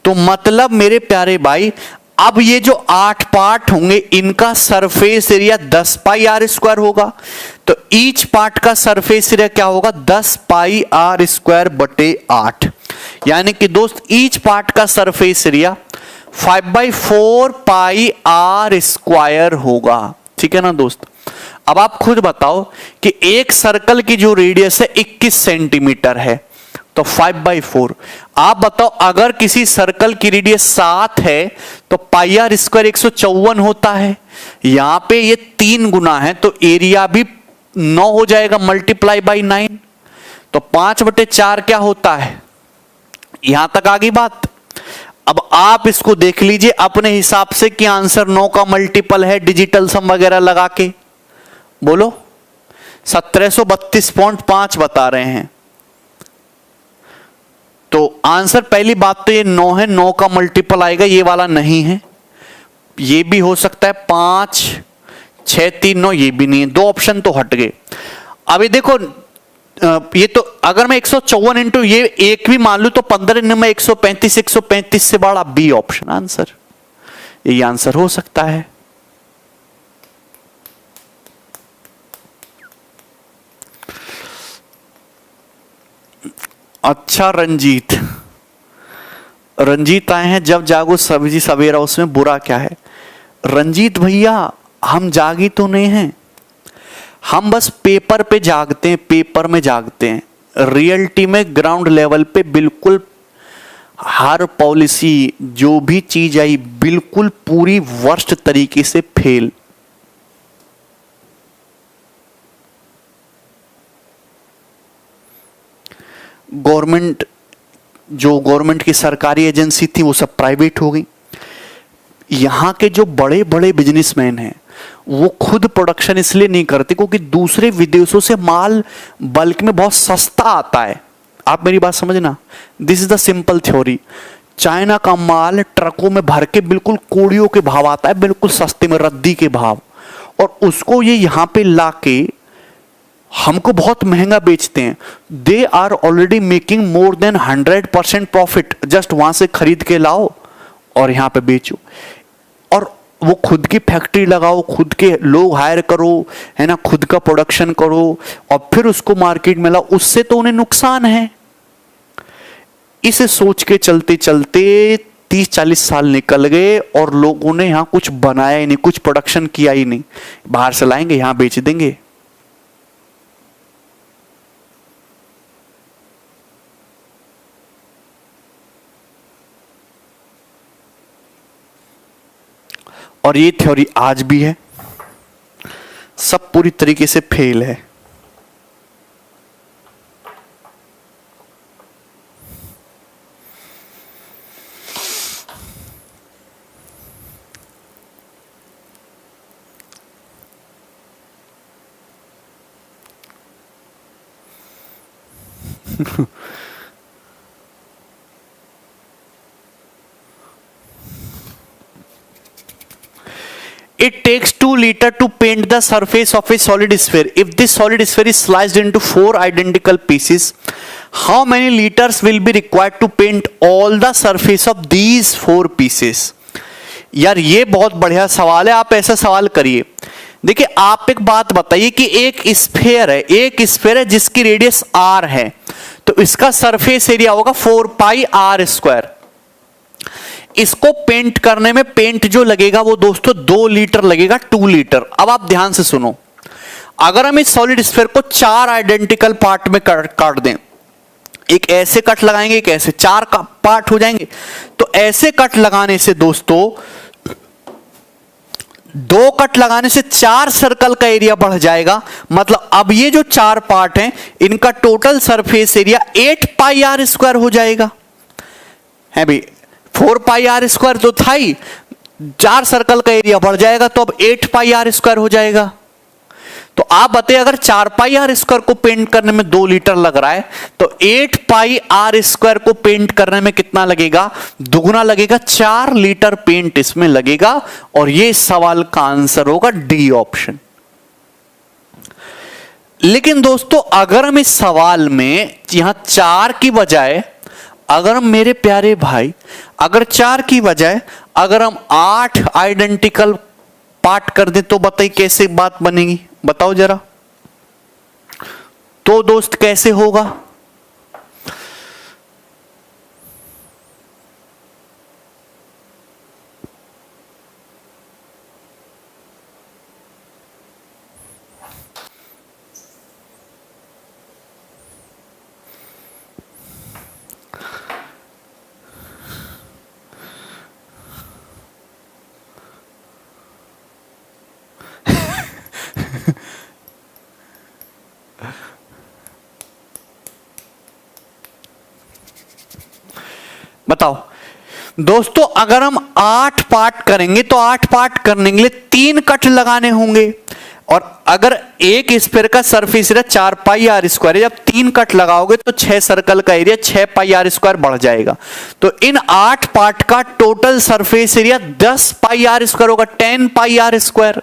तो मतलब मेरे प्यारे भाई, अब ये जो 8 पार्ट होंगे इनका सरफेस एरिया 10πr² होगा। तो ईच पार्ट का सरफेस एरिया क्या होगा? 10πr² बटे 8। यानी कि दोस्त ईच पार्ट का सरफेस एरिया 5/4πr² होगा। ठीक है ना दोस्त? अब आप खुद बताओ कि एक सर्कल की जो रेडियस है 21 सेंटीमीटर है, तो 5/4। आप बताओ अगर किसी सर्कल की रेडियस 7 है तो पाई आर स्क्वायर 154 होता है। यहां पे ये 3 गुना है तो एरिया भी 9 हो जाएगा मल्टीप्लाई बाई 9। तो 5/4 क्या होता है? यहां तक आ गई बात। अब आप इसको देख लीजिए अपने हिसाब से कि आंसर 9 का मल्टीपल है डिजिटल सम वगैरह लगा के। बोलो 1732.5 बता रहे हैं। तो आंसर पहली बात तो ये 9 है, 9 का मल्टीपल आएगा, ये वाला नहीं है। ये भी हो सकता है 5 6 3 9, ये भी नहीं है। 2 ऑप्शन तो हट गए। अभी देखो ये तो अगर मैं 154 इंटू ये एक भी मान लू तो 15 में 135, 135 से बड़ा बी ऑप्शन आंसर, ये आंसर हो सकता है। अच्छा रंजीत आए हैं, जब जागो सब्जी सवेरा उसमें बुरा क्या है? रंजीत भैया हम जागी तो नहीं हैं, हम बस पेपर पे जागते हैं, पेपर में जागते हैं। रियलिटी में ग्राउंड लेवल पे बिल्कुल हर पॉलिसी जो भी चीज आई बिल्कुल पूरी वर्स्ट तरीके से फेल। गवर्नमेंट की सरकारी एजेंसी थी वो सब प्राइवेट हो गई। यहां के जो बड़े बड़े बिजनेसमैन हैं वो खुद प्रोडक्शन इसलिए नहीं करते क्योंकि दूसरे विदेशों से माल बल्क में बहुत सस्ता आता है। आप मेरी बात समझना, this is the simple theory. China का माल ट्रकों में भर के बिल्कुल कोड़ियों के भाव आता है, बिल्कुल सस्ते में, रद्दी के भाव, और उसको ये यहां पे लाके हमको बहुत महंगा बेचते हैं। They are already making more than 100% profit. Just वहां से खरीद के लाओ और यहां पे बेचो, और वो खुद की फैक्ट्री लगाओ, खुद के लोग हायर करो, है ना, खुद का प्रोडक्शन करो और फिर उसको मार्केट में लाओ। उससे तो उन्हें नुकसान है। इसे सोच के चलते चलते 30-40 साल निकल गए और लोगों ने यहां कुछ बनाया ही नहीं, कुछ प्रोडक्शन किया ही नहीं। बाहर से लाएंगे, यहां बेच देंगे। और ये थ्योरी आज भी है, सब पूरी तरीके से फेल है। It takes 2 liters to paint the surface of a solid sphere. If this solid sphere is sliced into 4 identical pieces, how many liters will be required to paint all the surface of these 4 pieces? यार ये बहुत बढ़िया सवाल है। आप ऐसा सवाल करिए। देखिए आप एक बात बताइए कि एक स्फीयर है, एक स्फीयर है जिसकी रेडियस r है, तो इसका सरफेस एरिया होगा 4πr²। इसको पेंट करने में पेंट जो लगेगा वो दोस्तों 2 लीटर लगेगा, 2 लीटर। अब आप ध्यान से सुनो, अगर हम इस सॉलिड स्फीयर को 4 आइडेंटिकल पार्ट में काट दें, एक ऐसे कट लगाएंगे, एक ऐसे, 4 का पार्ट हो जाएंगे। तो ऐसे कट लगाने से दोस्तों 2 कट लगाने से 4 सर्कल का एरिया बढ़ जाएगा। मतलब अब ये जो 4 पार्ट हैं इनका टोटल सरफेस एरिया 8πr² हो जाएगा। है भाई, 4πr² तो था ही, 4 सर्कल का एरिया बढ़ जाएगा तो अब 8πr² हो जाएगा। तो आप बताइए अगर 4πr² को पेंट करने में 2 लीटर लग रहा है तो 8πr² को पेंट करने में कितना लगेगा? दुगुना लगेगा, 4 लीटर पेंट इसमें लगेगा। और ये सवाल का आंसर होगा डी ऑप्शन। लेकिन दोस्तों अगर हम इस सवाल में यहां 4 की बजाय, अगर हम, मेरे प्यारे भाई, अगर 4 की बजाय अगर हम 8 आइडेंटिकल पार्ट कर दें तो बताइए कैसे बात बनेगी? बताओ जरा। तो दोस्त कैसे होगा? बताओ दोस्तों, अगर हम 8 पार्ट करेंगे तो 8 पार्ट करने के लिए 3 कट लगाने होंगे, और अगर एक स्फीयर का surface area 4 pi r square है, जब 3 कट लगाओगे तो 6 सर्कल का एरिया 6 पाई आर स्क्वायर बढ़ जाएगा। तो इन 8 पार्ट का total surface area 10 pi r square होगा, 10 पाई आर स्क्वायर।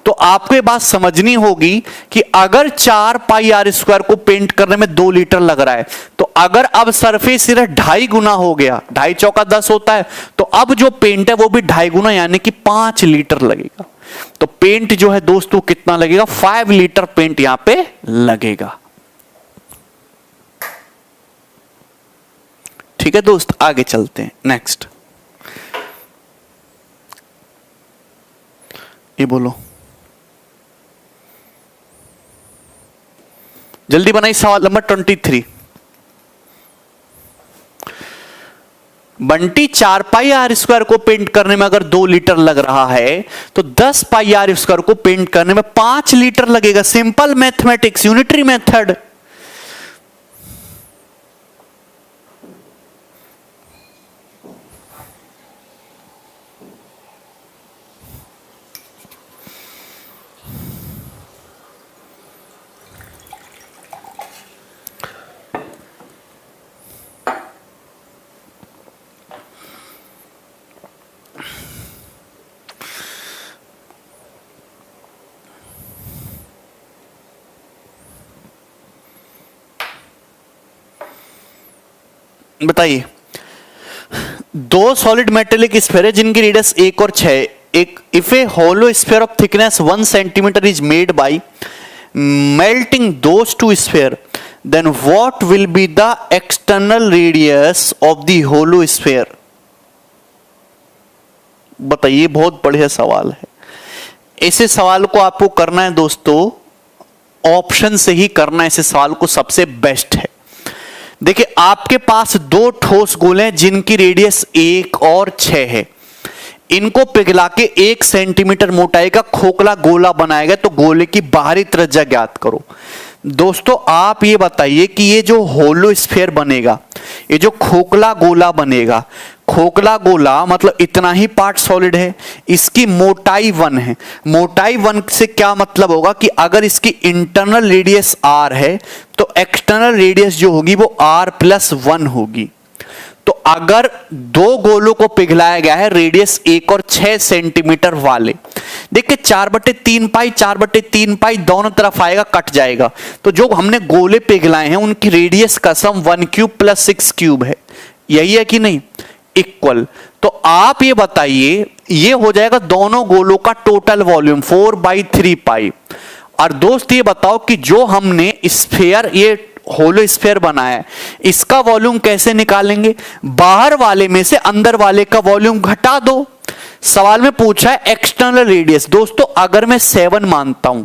तो आपको ये बात समझनी होगी कि अगर 4 पाई आर स्क्वायर को पेंट करने में 2 लीटर लग रहा है, तो अगर अब सरफेस एरिया 2.5 गुना हो गया, 2.5 चौका 10 होता है, तो अब जो पेंट है वो भी 2.5 गुना यानी कि 5 लीटर लगेगा। तो पेंट जो है दोस्तों कितना लगेगा, 5 लीटर पेंट यहां पे लगेगा। ठीक है दोस्त, आगे चलते हैं। नेक्स्ट, ये बोलो, जल्दी बनाइए। सवाल नंबर 23। बंटी 4 पाई आर स्क्वायर को पेंट करने में अगर 2 लीटर लग रहा है, तो 10 पाई आर स्क्वायर को पेंट करने में 5 लीटर लगेगा। Simple mathematics, unitary method. बताइए, 2 सॉलिड मेटेलिक स्फीयर है जिनकी रेडियस 1 और 6। एक if a hollow sphere of thickness 1 centimetre is made by melting those 2 sphere, then what will be the external radius of the hollow sphere. बताइए, बहुत बढ़िया सवाल है। ऐसे सवाल को आपको करना है दोस्तों, ऑप्शन से ही करना है। ऐसे सवाल को सबसे बेस्ट है। देखिए, आपके पास 2 ठोस गोले हैं जिनकी रेडियस 1 और 6 है। इनको पिघला के 1 सेंटीमीटर मोटाई का खोखला गोला बनाएगा, तो गोले की बाहरी त्रिज्या ज्ञात करो। दोस्तों, आप ये बताइए कि ये जो होलो स्फीयर बनेगा, ये जो खोखला गोला बनेगा, खोखला गोला मतलब इतना ही पार्ट सॉलिड है, इसकी मोटाई 1 है। मोटाई 1 से क्या मतलब होगा कि अगर इसकी इंटरनल रेडियस r है, तो एक्सटर्नल रेडियस जो होगी वो r+1 होगी। तो अगर 2 गोलों को पिघलाया गया है रेडियस 1 और 6 सेंटीमीटर वाले, देखिए 4/3 पाई 4/3 पाई दोनों तरफ आएगा, कट जाएगा। तो जो हमने गोले पिघलाए हैं उनकी रेडियस का सम 1 क्यूब + 6 क्यूब है। यही है कि नहीं, इक्वल। तो आप ये बताइए, ये हो जाएगा दोनों गोलों का टोटल वॉल्यूम 4/3 पाई। और दोस्त ये बताओ कि जो हमने स्फीयर, ये होलो स्फीयर बनाया है, इसका वॉल्यूम कैसे निकालेंगे। बाहर वाले में से अंदर वाले का वॉल्यूम घटा दो। सवाल में पूछा है एक्सटर्नल रेडियस। दोस्तों, अगर मैं 7 मानता हूं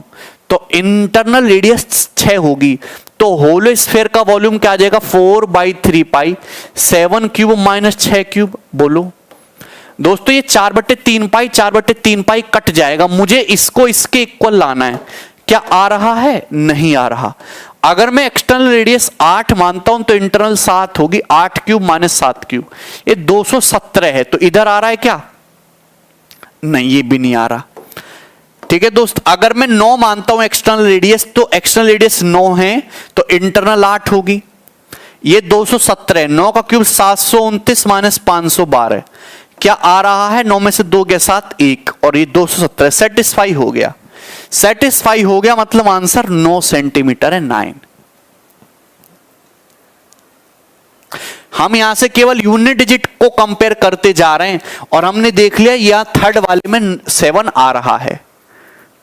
तो इंटरनल रेडियस 6 होगी, तो होलो स्फीयर का वॉल्यूम क्या आ जाएगा, 4/3 पाई 7 क्यूब - 6 क्यूब। बोलो दोस्तों, ये 4/3 पाई 4/3 पाई कट जाएगा। मुझे इसको इसके इक्वल लाना है। क्या आ रहा है, नहीं आ रहा। अगर मैं एक्सटर्नल रेडियस 8 मानता हूं तो इंटरनल 7 होगी, 8 क्यूब - 7 क्यूब, ये 217 है। तो इधर आ रहा है क्या, नहीं, ये भी नहीं आ रहा। ठीक है दोस्त, अगर मैं 9 मानता हूं एक्सटर्नल रेडियस, तो एक्सटर्नल रेडियस 9 है, तो इंटरनल 8 होगी। ये 217 है, 9 का क्यूब 729 - 512। क्या आ रहा है, 9 में से 2 गया 7, 1, और ये 217 सेटिस्फाई हो गया। सेटिस्फाई हो गया मतलब आंसर 9 सेंटीमीटर है, 9। हम यहां से केवल यूनिट डिजिट को कंपेयर करते जा रहे हैं, और हमने देख लिया यहां थर्ड वाले में 7 आ रहा है।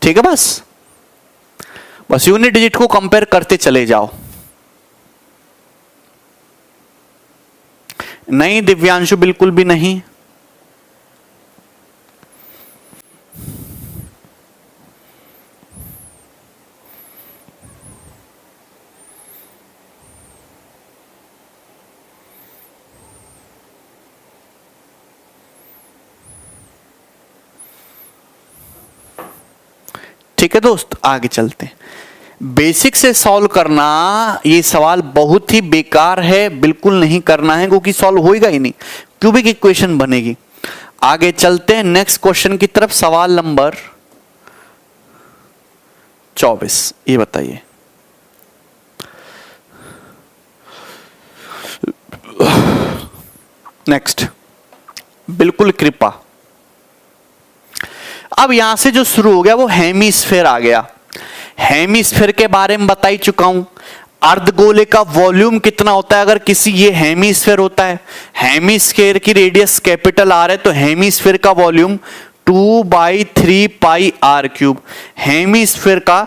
ठीक है, बस यूनिट डिजिट को कंपेयर करते चले जाओ। नहीं दिव्यांशु, बिल्कुल भी नहीं। ठीक है दोस्त, आगे चलते हैं। बेसिक से सॉल्व करना, ये सवाल बहुत ही बेकार है, बिल्कुल नहीं करना है क्योंकि सॉल्व होएगा ही नहीं, क्यूबिक इक्वेशन बनेगी। आगे चलते हैं नेक्स्ट क्वेश्चन की तरफ। सवाल नंबर 24, ये बताइए। नेक्स्ट, बिल्कुल कृपा। अब यहां से जो शुरू हो गया वो हेमीस्फेयर आ गया। हेमीस्फेयर के बारे में बता ही चुका हूं। अर्धगोले का वॉल्यूम कितना होता है? अगर किसी, ये हेमीस्फेयर होता है, हेमीस्फेयर की रेडियस कैपिटल आर है, तो हेमीस्फेयर का volume 2/3 pi r cube. Hemisphere का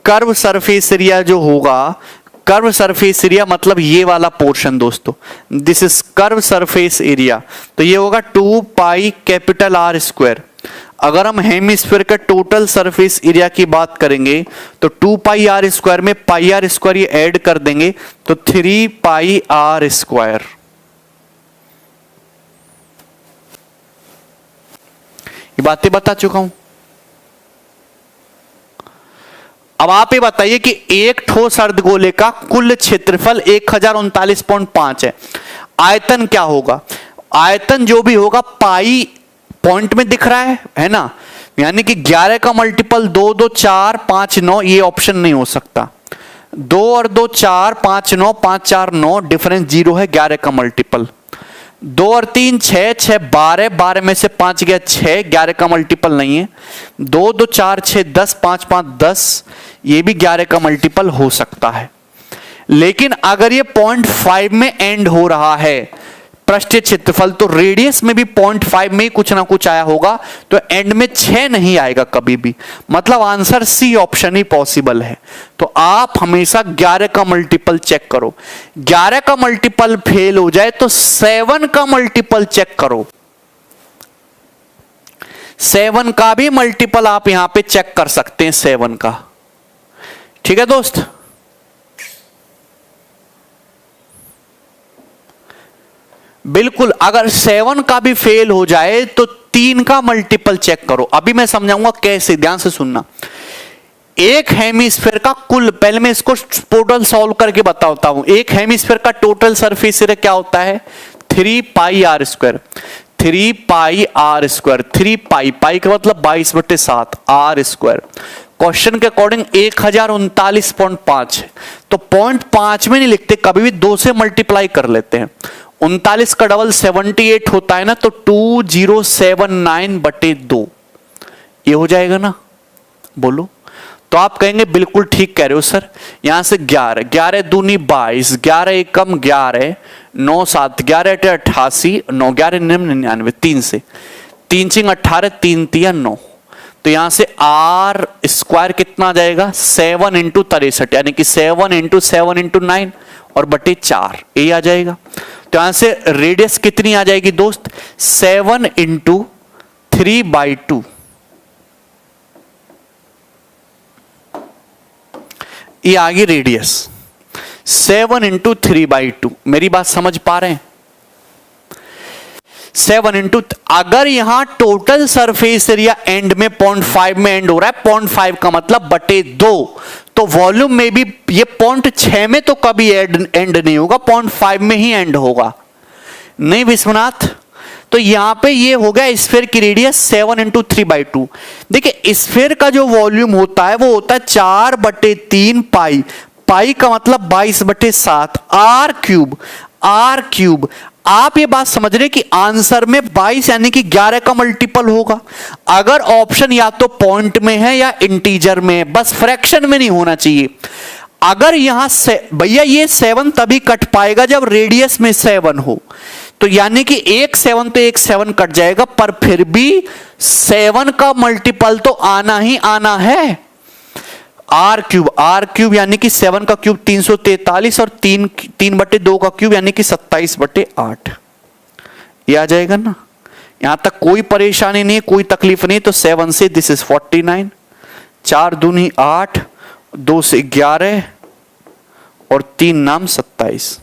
कर्व सरफेस एरिया जो होगा, कर्व सरफेस एरिया मतलब ये वाला पोर्शन दोस्तों, this is curve surface area, तो ये होगा 2 पाई कैपिटल आर स्क्वायर। अगर हम हेमीस्फीयर का टोटल सरफेस एरिया की बात करेंगे तो 2 पाई आर स्क्वायर में पाई आर स्क्वायर ये ऐड कर देंगे तो 3 पाई आर स्क्वायर। ये बातें बता चुका हूं। अब आप ये बताइए कि एक ठोस अर्धगोले का कुल क्षेत्रफल 1039.5 है। आयतन क्या होगा? आयतन जो भी होगा पाई पॉइंट में दिख रहा है ना, यानी कि 11 का मल्टीपल 2 2 4 5 9, ये ऑप्शन नहीं हो सकता। 2 और 2 4, 5 9, 5 4 9, डिफरेंस 0 है। 11 का मल्टीपल 2 और 3 6 6 12, 12 में से 5 गया 6, 11 का मल्टीपल नहीं है। 2 2 4 6 10, 5 5 10, ये भी 11 का मल्टीपल हो सकता है। लेकिन अगर ये 0.5 में एंड हो रहा है पृष्ठीय क्षेत्रफल, तो रेडियस में भी 0.5 में ही कुछ ना कुछ आया होगा, तो एंड में 6 नहीं आएगा कभी भी। मतलब आंसर सी ऑप्शन ही पॉसिबल है। तो आप हमेशा 11 का मल्टीपल चेक करो। 11 का मल्टीपल फेल हो जाए तो 7 का मल्टीपल चेक करो। 7 का भी मल्टीपल आप यहां पे चेक कर सकते हैं, 7 का। ठीक है दोस्त, बिल्कुल। अगर 7 का भी फेल हो जाए तो 3 का मल्टीपल चेक करो। अभी मैं समझाऊंगा कैसे, ध्यान से सुनना। एक हेमीस्फीयर का कुल, पहले मैं इसको टोटल सॉल्व करके बताता हूं। एक हेमीस्फीयर का टोटल सरफेस एरिया क्या होता है? 3 pi r square. 3 pi r square, 3 pi, pi का मतलब 22/7 आर स्क्वायर। क्वेश्चन के अकॉर्डिंग 1039.5 है, तो 0.5 में नहीं लिखते, कभी भी 2 से मल्टीप्लाई कर लेते हैं। 39 का डबल 78 होता है ना, तो 2079/2 ये हो जाएगा ना, बोलो। तो आप कहेंगे बिल्कुल ठीक कह रहे हो सर। यहां से 11, 11 दूनी 22, 11 एकम 11, 9 7, 11 8 88, 9 11 99, 3 से 3 6 18, 3 3 9, तो यहां से आर स्क्वायर कितना आ जाएगा? 7 इंटू 63, यानी कि 7 इंटू 7 इंटू 9 और बटे 4, ये आ जाएगा। तो यहां से रेडियस कितनी आ जाएगी दोस्त? 7 इंटू 3/2, ये आ गई रेडियस। 7 इंटू 3/2, मेरी बात समझ पा रहे हैं? 7 इंटू, अगर यहां टोटल सरफेस एरिया एंड में 0.5 में एंड हो रहा है, 0.5 का मतलब बटे 2, तो वॉल्यूम में भी ये 0.6 में तो कभी एंड नहीं होगा, 0.5 में ही एंड होगा। नहीं विश्वनाथ, तो यहां पे ये हो गया स्फीयर की रेडियस 7 इंटू 3/2। देखिए स्फीयर का जो वॉल्यूम होता है वो होता है 4/3 पाई, पाई का मतलब 22/7 आर क्यूब। आर क्यूब, आप ये बात समझ रहे कि आंसर में 22 यानी कि 11 का मल्टीपल होगा। अगर ऑप्शन या तो पॉइंट में है या इंटीजर में है, बस फ्रैक्शन में नहीं होना चाहिए। अगर यहां से भैया ये 7 तभी कट पाएगा जब रेडियस में 7 हो, तो यानी कि एक 7 तो एक 7 कट जाएगा, पर फिर भी 7 का मल्टीपल तो आना ही आना है। आर क्यूब, आर क्यूब यानी कि 7 का क्यूब 343 और 3/2 का क्यूब यानी कि 27/8, ये आ जाएगा ना। यहां तक कोई परेशानी नहीं, कोई तकलीफ नहीं। तो 7 से दिस इज 49, 4 दूनी 8, 2 से 11 और 3 नाम 27।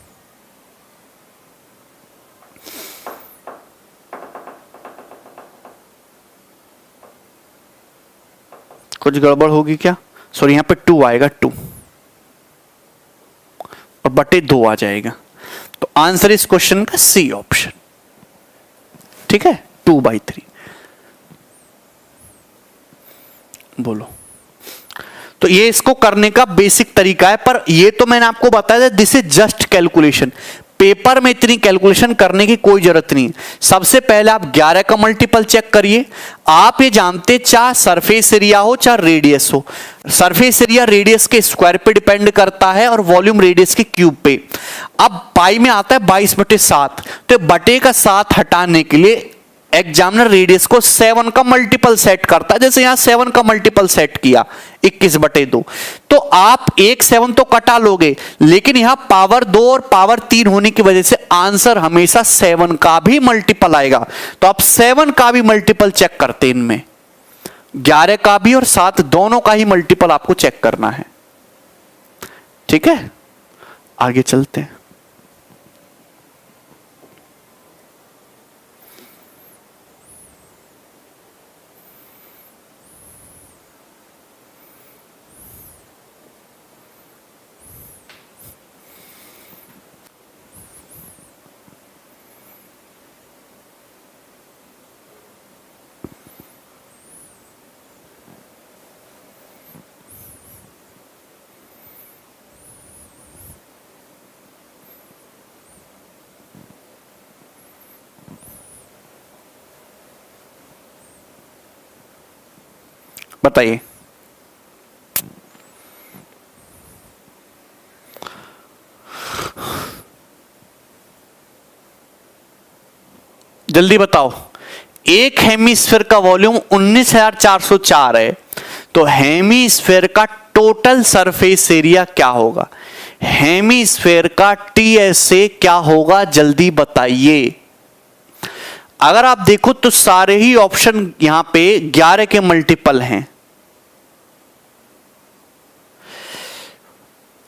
कुछ गड़बड़ होगी क्या? सॉरी, यहां पे 2 आएगा, 2। बटे 2 आ जाएगा। तो आंसर इस क्वेश्चन का सी ऑप्शन। ठीक है, 2/3। बोलो। तो ये इसको करने का बेसिक तरीका है, पर ये तो मैंने आपको बताया this is just calculation. Paper में इतनी कैलकुलेशन करने की कोई जरूरत नहीं। सबसे पहले आप 11 का मल्टीपल चेक करिए। आप ये जानते चाहे सरफेस एरिया हो चाहे रेडियस हो, सरफेस एरिया रेडियस के स्क्वायर पे डिपेंड करता है और वॉल्यूम रेडियस के क्यूब पे। अब पाई में आता है 22/7, तो बटे का 7 हटाने के लिए एग्जामिनर रेडियस को 7 का मल्टीपल सेट करता है। जैसे यहां 7 का मल्टीपल सेट किया 21/2, तो आप 7 तो कटा लोगे, लेकिन यहां पावर 2 और पावर 3 होने की वजह से आंसर हमेशा 7 का भी मल्टीपल आएगा। तो आप 7 का भी मल्टीपल चेक करते, इनमें 11 का भी और 7 दोनों का ही मल्टीपल आपको चेक करना है। ठीक है, आगे चलते हैं। बताइए। जल्दी बताओ। एक हेमीस्फीयर का वॉल्यूम 19,404 है, तो हेमीस्फीयर का टोटल सरफेस एरिया क्या होगा? हेमीस्फीयर का टीएसए क्या होगा? जल्दी बताइए। अगर आप देखो तो सारे ही ऑप्शन यहां पे 11 के मल्टीपल हैं,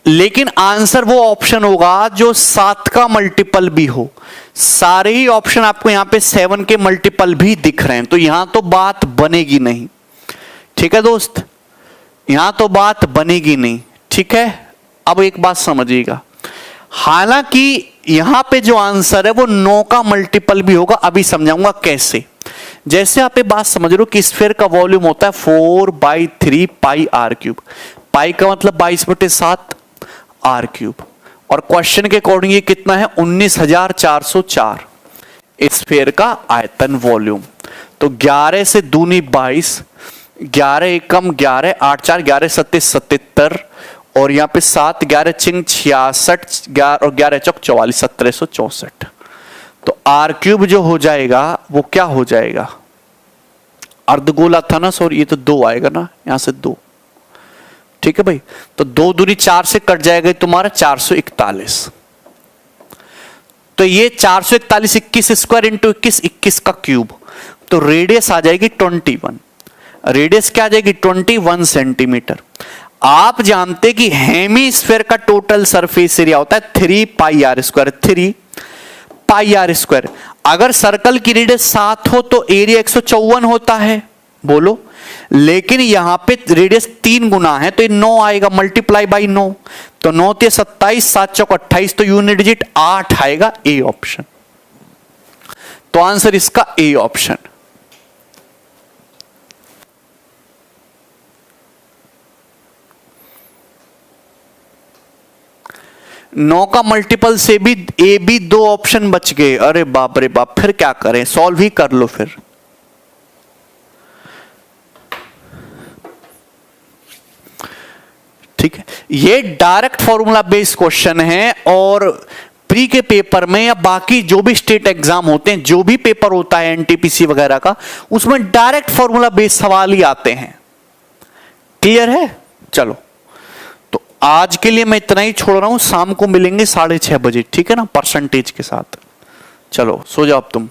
लेकिन आंसर वो ऑप्शन होगा जो 7 का मल्टीपल भी हो। सारे ही ऑप्शन आपको यहां पे 7 के मल्टीपल भी दिख रहे हैं, तो यहां तो बात बनेगी नहीं। ठीक है दोस्त, यहां तो बात बनेगी नहीं। ठीक है, अब एक बात समझिएगा, हालांकि यहां पे जो आंसर है वो 9 का मल्टीपल भी होगा, अभी समझाऊंगा कैसे। जैसे आप ये बात समझ रहे हो कि स्फीयर का वॉल्यूम होता है 4/3 पाई r³। पाई का मतलब 22/7 r³, और क्वेश्चन के अकॉर्डिंग ये कितना है? 19,404 स्फीयर का आयतन वॉल्यूम। तो 11 से दूनी 22, 11 एकम 11, 8 4 11 7 77, और यहां पे 7 11 चिंग 66, और 11 चौक 44, 1764। तो r³ जो हो जाएगा वो क्या हो जाएगा? अर्धगोला था ना, सॉरी, ये तो 2 आएगा ना, यहां से 2। ठीक है भाई, तो 2 दूनी 4 से कट जाएगा तुम्हारा 441। तो ये 441 21 स्क्वायर इंटू 21, 21 का क्यूब। तो रेडियस आ जाएगी 21। रेडियस क्या आ जाएगी? 21 सेंटीमीटर। आप जानते कि हेमीस्फीयर का टोटल सरफेस एरिया होता है 3 पाई r स्क्वायर। 3 पाई r स्क्वायर। अगर सर्कल की रेडियस 7 हो तो एरिया 154 होता है, बोलो। लेकिन यहां पे रेडियस 3 गुना है, तो ये 9 आएगा, मल्टीप्लाई बाई 9। तो 9 ते 27, 7 चौक 28, तो यूनिट डिजिट 8 आएगा, ए ऑप्शन। तो आंसर इसका ए ऑप्शन। नौ का मल्टीपल से भी ए बी 2 ऑप्शन बच गए। अरे बाप रे बाप, फिर क्या करें? सॉल्व ही कर लो फिर। ठीक है, ये डायरेक्ट फॉर्मूला बेस्ड क्वेश्चन है, और प्री के पेपर में या बाकी जो भी स्टेट एग्जाम होते हैं, जो भी पेपर होता है एनटीपीसी वगैरह का, उसमें डायरेक्ट फॉर्मूला बेस्ड सवाल ही आते हैं। क्लियर है? चलो, तो आज के लिए मैं इतना ही छोड़ रहा हूं। शाम को मिलेंगे 6:30 बजे, ठीक है ना, परसेंटेज के साथ। चलो सो जाओ अब तुम।